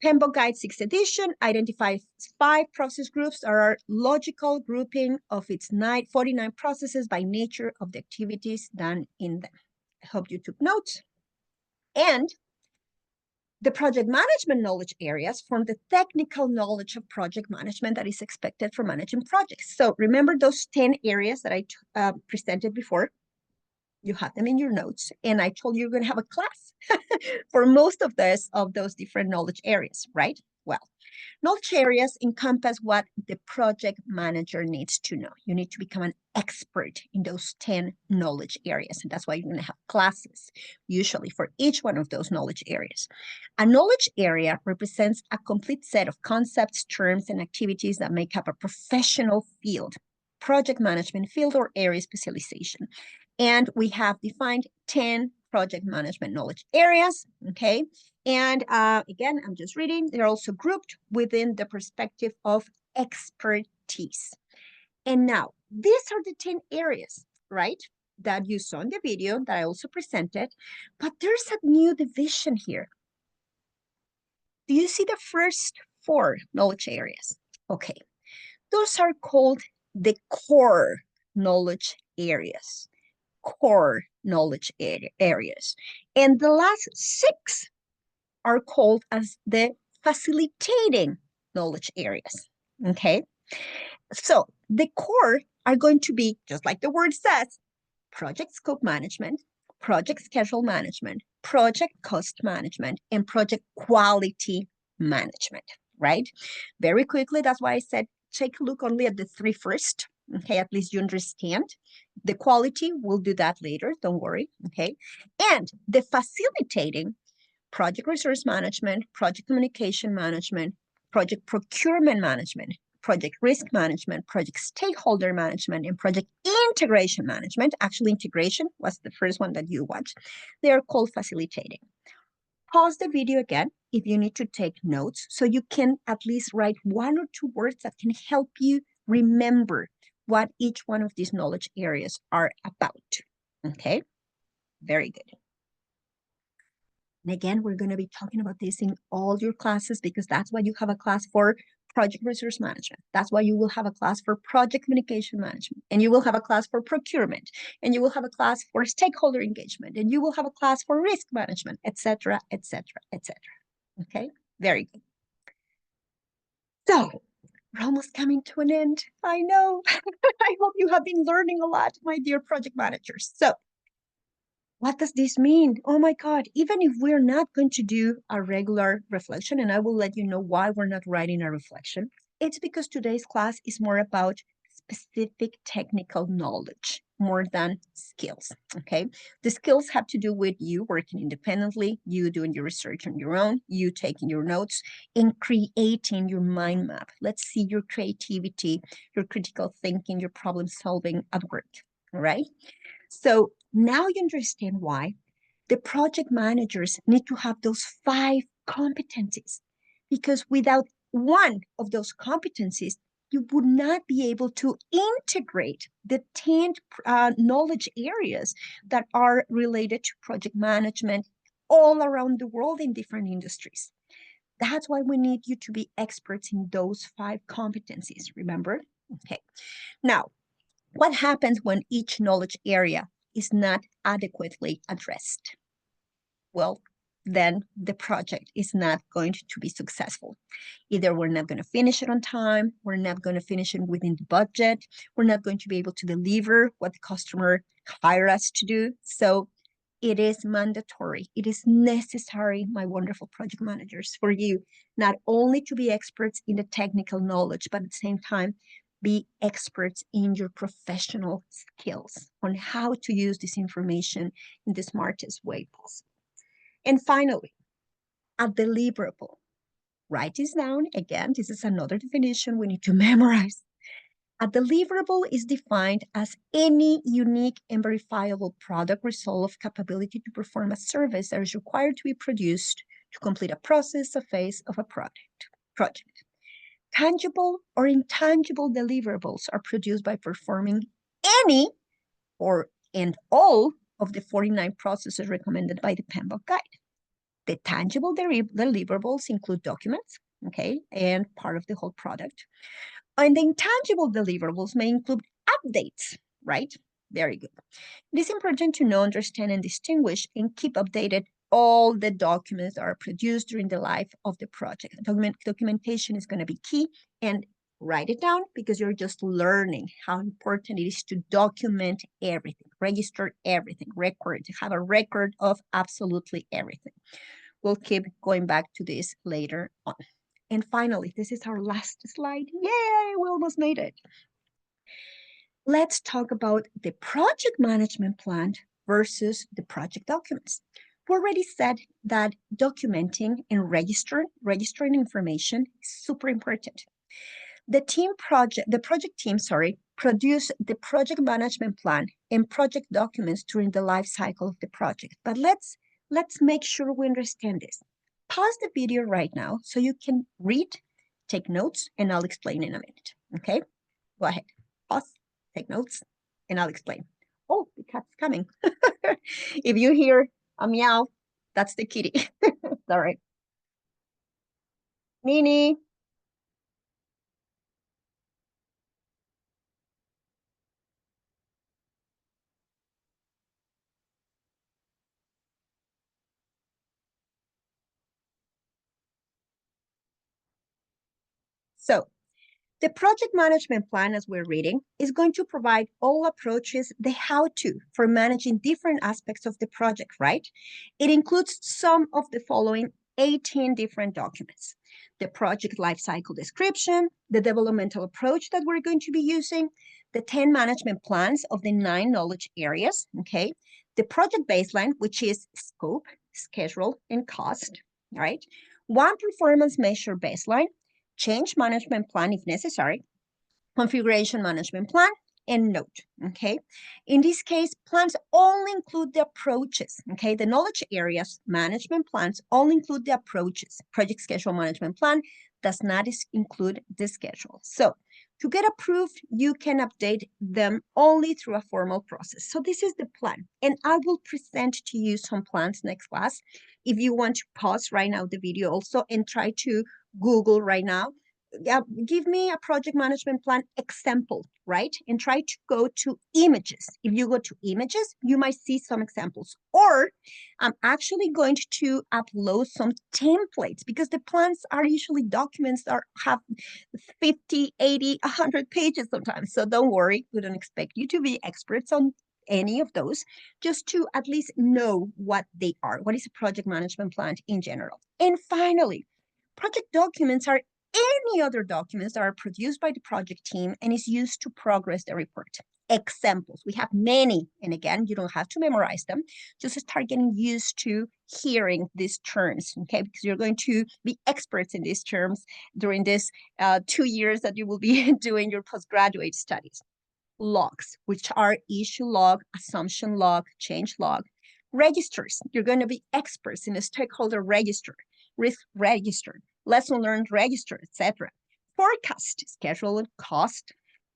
PMBOK Guide 6th edition identifies 5 process groups that are logical grouping of its 49 processes by nature of the activities done in them. I hope you took notes. And the project management knowledge areas form the technical knowledge of project management that is expected for managing projects. So remember those 10 areas that I presented before? You have them in your notes, and I told you you're going to have a class for most of those different knowledge areas, right? Well, knowledge areas encompass what the project manager needs to know. You need to become an expert in those 10 knowledge areas, and that's why you're going to have classes, usually for each one of those knowledge areas. A knowledge area represents a complete set of concepts, terms, and activities that make up a professional field, project management field, or area specialization. And we have defined 10 project management knowledge areas, okay? And again, I'm just reading. They're also grouped within the perspective of expertise. And now, these are the 10 areas, right, that you saw in the video that I also presented, but there's a new division here. Do you see the first 4 knowledge areas? Okay, those are called the core knowledge areas. Core knowledge areas. And the last 6 are called as the facilitating knowledge areas, okay? So the core are going to be, just like the word says, project scope management, project schedule management, project cost management, and project quality management, right? Very quickly, that's why I said, take a look only at the 3 first, okay? At least you understand. The quality, we'll do that later, don't worry, okay? And the facilitating, project resource management, project communication management, project procurement management, project risk management, project stakeholder management, and project integration management. Actually, integration was the first one that you watched. They are called facilitating. Pause the video again if you need to take notes so you can at least write 1 or 2 words that can help you remember what each one of these knowledge areas are about. Okay, very good. And again, we're going to be talking about this in all your classes because that's why you have a class for project resource management. That's why you will have a class for project communication management, and you will have a class for procurement, and you will have a class for stakeholder engagement, and you will have a class for risk management, etc., etc., etc. Okay, very good. So we're almost coming to an end. I know. I hope you have been learning a lot, my dear project managers. So what does this mean? Oh my God, even if we're not going to do a regular reflection, and I will let you know why we're not writing a reflection, it's because today's class is more about specific technical knowledge more than skills, okay? The skills have to do with you working independently, you doing your research on your own, you taking your notes, and creating your mind map. Let's see your creativity, your critical thinking, your problem solving at work, all right? So now you understand why the project managers need to have those 5 competencies, because without one of those competencies, you would not be able to integrate the 10 knowledge areas that are related to project management all around the world in different industries. That's why we need you to be experts in those 5 competencies, remember? Okay. Now, what happens when each knowledge area is not adequately addressed? Well, then the project is not going to be successful. Either we're not going to finish it on time, we're not going to finish it within the budget, we're not going to be able to deliver what the customer hired us to do. So it is mandatory, it is necessary, my wonderful project managers, for you not only to be experts in the technical knowledge, but at the same time, be experts in your professional skills on how to use this information in the smartest way possible. And finally, A deliverable. Write this down. Again, this is another definition we need to memorize. A deliverable is defined as any unique and verifiable product result of capability to perform a service that is required to be produced to complete a process, a phase of a project. Tangible or intangible deliverables are produced by performing any and all of the 49 processes recommended by the PMBOK guide. The tangible deliverables include documents, okay, and part of the whole product. And the intangible deliverables may include updates, right? Very good. It is important to know, understand, and distinguish and keep updated all the documents that are produced during the life of the project. Documentation is going to be key, and write it down because you're just learning how important it is to document everything, register everything, have a record of absolutely everything. We'll keep going back to this later on. And finally, this is our last slide. Yay, we almost made it. Let's talk about the project management plan versus the project documents. We already said that documenting and registering information is super important. The project team, produce the project management plan and project documents during the life cycle of the project. But let's make sure we understand this. Pause the video right now so you can read, take notes, and I'll explain in a minute, okay? Go ahead, pause, take notes, and I'll explain. Oh, the cat's coming. If you hear a meow, that's the kitty. All right. Nini. So the project management plan, as we're reading, is going to provide all approaches, the how-to for managing different aspects of the project, right? It includes some of the following 18 different documents: the project lifecycle description, the developmental approach that we're going to be using, the 10 management plans of the 9 knowledge areas, okay? The project baseline, which is scope, schedule, and cost, right? One performance measure baseline, change management plan if necessary, configuration management plan, and note, okay? In this case, plans only include the approaches, okay? The knowledge areas management plans only include the approaches. Project schedule management plan does not include the schedule. So to get approved, you can update them only through a formal process. So this is the plan, and I will present to you some plans next class. If you want to pause right now the video also and try to Google right now, give me a project management plan example, right? And try to go to images. If you go to images, you might see some examples. Or I'm actually going to upload some templates because the plans are usually documents that have 50, 80, 100 pages sometimes. So don't worry, we don't expect you to be experts on any of those, just to at least know what they are. What is a project management plan in general? And finally, project documents are any other documents that are produced by the project team and is used to progress the report. Examples, we have many, and again, you don't have to memorize them, just start getting used to hearing these terms, okay? Because you're going to be experts in these terms during this 2 years that you will be doing your postgraduate studies. Logs, which are issue log, assumption log, change log. Registers, you're going to be experts in the stakeholder register, risk register, lesson learned register, etc. Forecast, schedule and cost,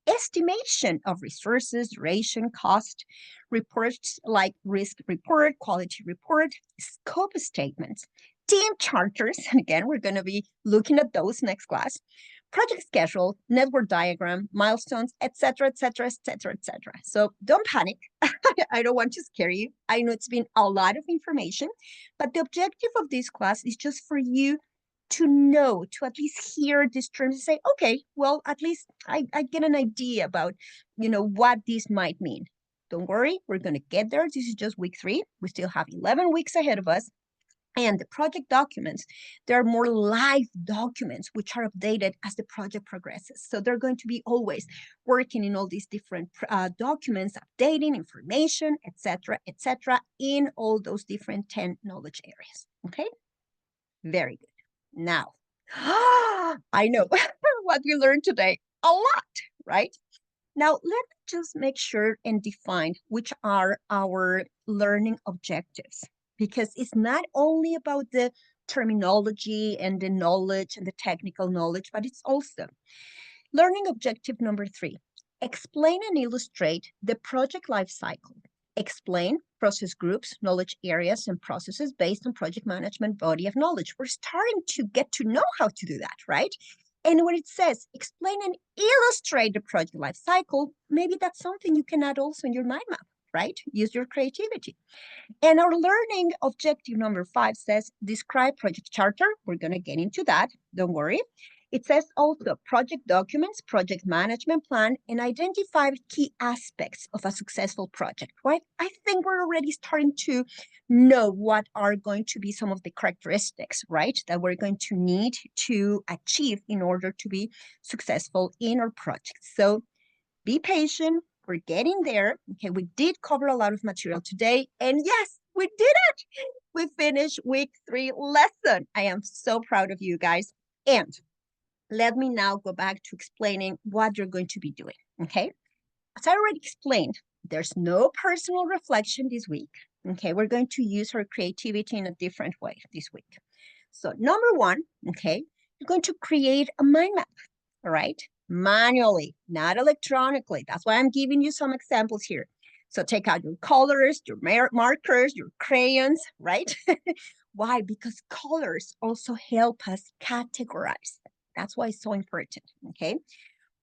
estimation of resources, duration, cost, reports like risk report, quality report, scope statements, team charters, and again, we're going to be looking at those next class, project schedule, network diagram, milestones, etc., etc., etc., etc. So don't panic. I don't want to scare you. I know it's been a lot of information, but the objective of this class is just for you to know, to at least hear these terms and say, okay, well, at least I get an idea about, what this might mean. Don't worry, we're going to get there. This is just week 3. We still have 11 weeks ahead of us. And the project documents, there are more live documents which are updated as the project progresses. So they're going to be always working in all these different documents, updating information, etc., in all those different 10 knowledge areas, okay? Very good. Now, I know what we learned today. A lot, right? Now, let me just make sure and define which are our learning objectives, because it's not only about the terminology and the knowledge and the technical knowledge, but it's also learning objective number 3. Explain and illustrate the project life cycle. Explain process groups, knowledge areas, and processes based on project management body of knowledge. We're starting to get to know how to do that, right? And when it says explain and illustrate the project life cycle, maybe that's something you can add also in your mind map, right? Use your creativity. And our learning objective number 5 says describe project charter. We're going to get into that. Don't worry. It says also project documents, project management plan, and identify key aspects of a successful project, right? I think we're already starting to know what are going to be some of the characteristics, right, that we're going to need to achieve in order to be successful in our project. So be patient. We're getting there. Okay, we did cover a lot of material today. And yes, we did it. We finished week 3 lesson. I am so proud of you guys. And let me now go back to explaining what you're going to be doing, okay? As I already explained, there's no personal reflection this week, okay? We're going to use our creativity in a different way this week. So number 1, okay, you're going to create a mind map, all right? Manually, not electronically. That's why I'm giving you some examples here. So take out your colors, your markers, your crayons, right? Why? Because colors also help us categorize. That's why it's so important, okay?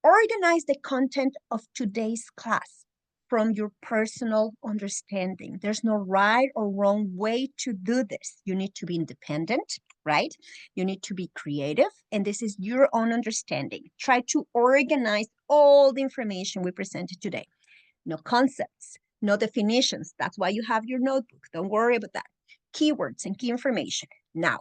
Organize the content of today's class from your personal understanding. There's no right or wrong way to do this. You need to be independent, right? You need to be creative, and this is your own understanding. Try to organize all the information we presented today. No concepts, no definitions. That's why you have your notebook. Don't worry about that. Keywords and key information. Now,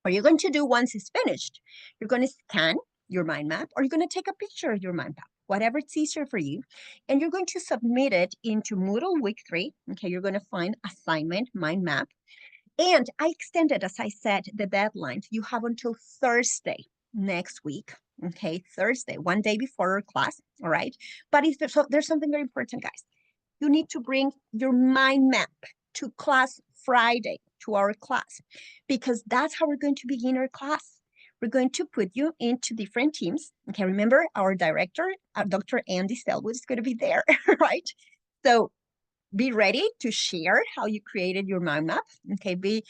what you're going to do once it's finished, you're going to scan your mind map, or you're going to take a picture of your mind map, whatever it's easier for you, and you're going to submit it into Moodle week 3. Okay, you're going to find assignment mind map, and I extended, as I said, the deadline. You have until Thursday next week. Okay, Thursday, one day before our class. All right, but if there's something very important, guys. You need to bring your mind map to class Friday, to our class, because that's how we're going to begin our class. We're going to put you into different teams. Okay, remember our director, Dr. Andy Selwood, is going to be there, right? So be ready to share how you created your mind map. Okay, be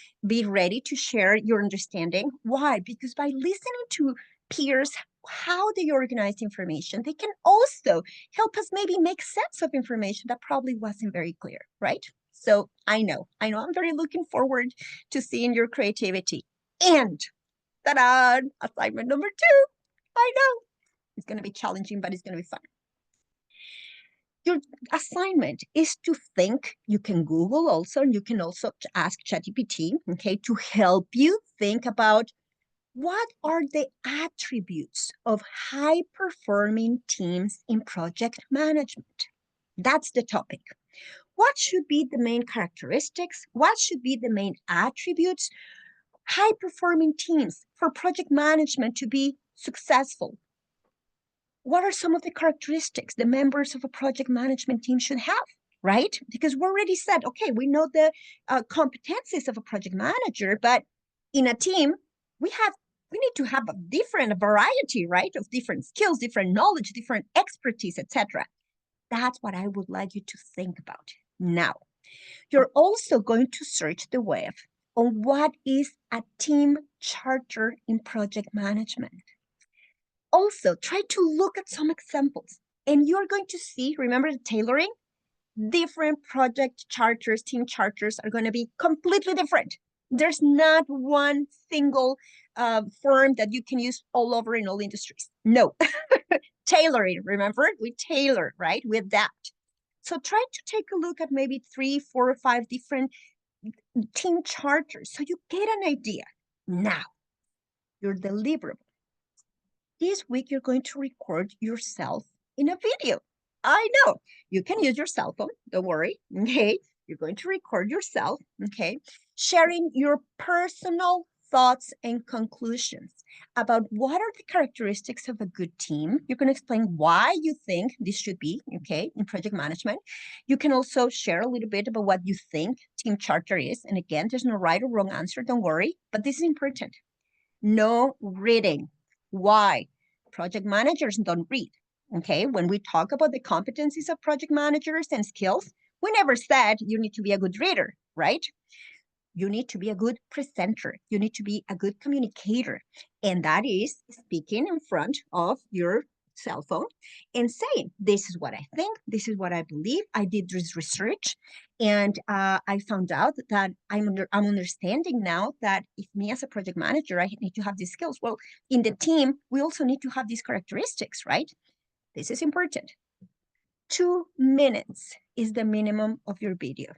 ready to share your understanding. Why? Because by listening to peers, how they organize information, they can also help us maybe make sense of information that probably wasn't very clear, right? So I know I'm very looking forward to seeing your creativity. And ta-da, assignment number 2. I know it's going to be challenging, but it's going to be fun. Your assignment is to think. You can Google also, and you can also ask ChatGPT, okay, to help you think about what are the attributes of high-performing teams in project management. That's the topic. What should be the main characteristics? What should be the main attributes? High-performing teams for project management to be successful. What are some of the characteristics the members of a project management team should have, right? Because we already said, okay, we know the competencies of a project manager, but in a team, we need to have a variety, right, of different skills, different knowledge, different expertise, etc. That's what I would like you to think about. Now, you're also going to search the web on what is a team charter in project management. Also, try to look at some examples, and you're going to see, remember the tailoring? Different project charters, team charters are going to be completely different. There's not one single form that you can use all over in all industries. No. Tailoring, remember? We tailor, right? We adapt. So try to take a look at maybe 3, 4, or 5 different team charters so you get an idea. Now, your deliverable. This week, you're going to record yourself in a video. I know. You can use your cell phone. Don't worry. Okay. You're going to record yourself. Okay. Sharing your personal thoughts and conclusions about what are the characteristics of a good team. You can explain why you think this should be, okay, in project management. You can also share a little bit about what you think team charter is. And again, there's no right or wrong answer, don't worry, but this is important. No reading. Why? Project managers don't read, okay? When we talk about the competencies of project managers and skills, we never said you need to be a good reader, right? You need to be a good presenter. You need to be a good communicator. And that is speaking in front of your cell phone and saying, this is what I think, this is what I believe. I did this research and I found out that I'm understanding now that if me as a project manager, I need to have these skills. Well, in the team, we also need to have these characteristics, right? This is important. 2 minutes is the minimum of your video.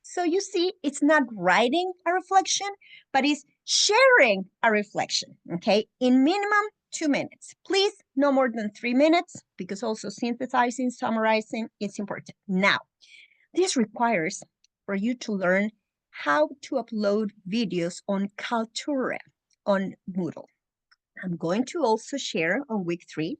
So you see, it's not writing a reflection, but it's sharing a reflection, okay? In minimum 2 minutes. Please, no more than 3 minutes, because also synthesizing, summarizing, it's important. Now, this requires for you to learn how to upload videos on Kaltura on Moodle. I'm going to also share on week 3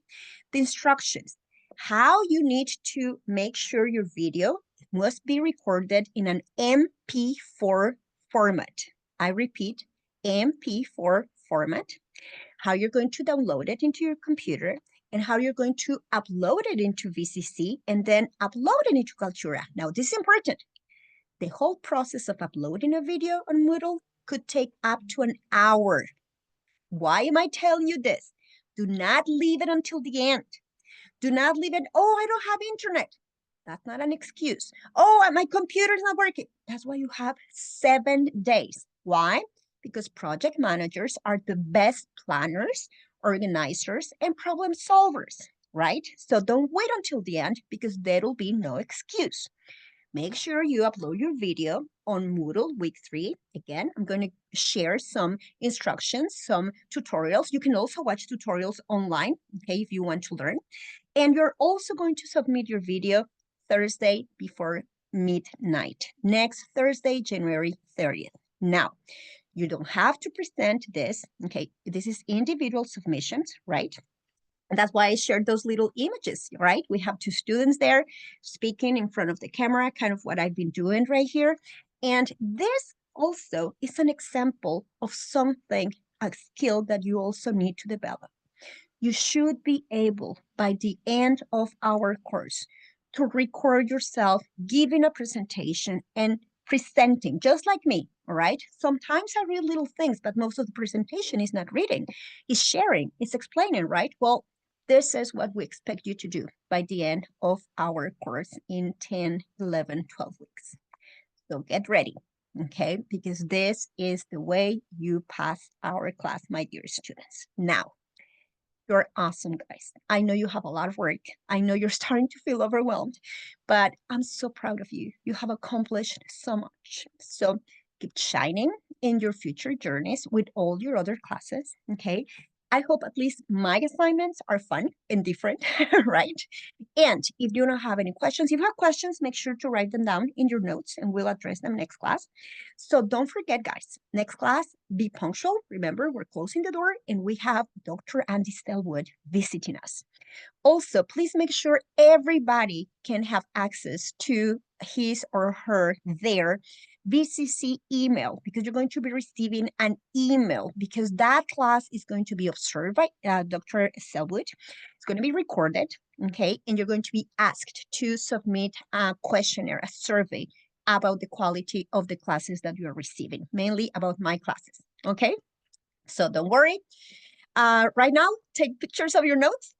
the instructions, how you need to make sure your video must be recorded in an MP4 format. I repeat, MP4 format, how you're going to download it into your computer, and how you're going to upload it into VCC and then upload it into Kaltura. Now, this is important. The whole process of uploading a video on Moodle could take up to an hour. Why am I telling you this? Do not leave it until the end. Do not leave it, oh, I don't have internet. That's not an excuse. Oh, my computer's not working. That's why you have 7 days. Why? Because project managers are the best planners, organizers, and problem solvers, right? So don't wait until the end because there'll be no excuse. Make sure you upload your video on Moodle week 3. Again, I'm going to share some instructions, some tutorials. You can also watch tutorials online, okay, if you want to learn. And you're also going to submit your video Thursday before midnight, next Thursday, January 30th. Now, you don't have to present this, okay? This is individual submissions, right? And that's why I shared those little images, right? We have 2 students there speaking in front of the camera, kind of what I've been doing right here. And this also is an example of something, a skill that you also need to develop. You should be able, by the end of our course, to record yourself giving a presentation and presenting, just like me, all right? Sometimes I read little things, but most of the presentation is not reading, it's sharing, it's explaining, right? Well, this is what we expect you to do by the end of our course in 10, 11, 12 weeks. So get ready, okay? Because this is the way you pass our class, my dear students. Now, you're awesome, guys. I know you have a lot of work. I know you're starting to feel overwhelmed, but I'm so proud of you. You have accomplished so much. So keep shining in your future journeys with all your other classes, okay? I hope at least my assignments are fun and different, right? And if you don't have any questions, if you have questions, make sure to write them down in your notes and we'll address them next class. So don't forget, guys, next class, be punctual. Remember, we're closing the door and we have Dr. Andy Stelwood visiting us. Also, please make sure everybody can have access to his or her, their VCC email, because you're going to be receiving an email because that class is going to be observed by Dr. Selwood. It's going to be recorded, okay? And you're going to be asked to submit a questionnaire, a survey about the quality of the classes that you are receiving, mainly about my classes, okay? So don't worry. Right now, take pictures of your notes,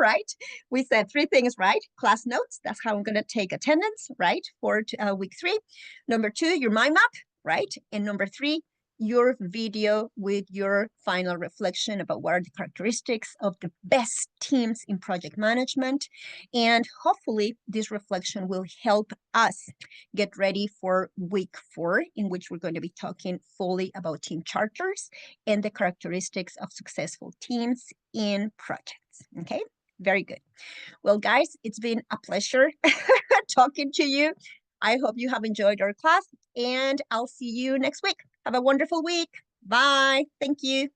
right? We said 3 things, right? Class notes, that's how I'm gonna take attendance, right? For week 3. Number 2, your mind map, right? And number 3, your video with your final reflection about what are the characteristics of the best teams in project management. And hopefully this reflection will help us get ready for week 4, in which we're going to be talking fully about team charters and the characteristics of successful teams in projects, okay? Very good. Well, guys, it's been a pleasure talking to you. I hope you have enjoyed our class and I'll see you next week. Have a wonderful week. Bye. Thank you.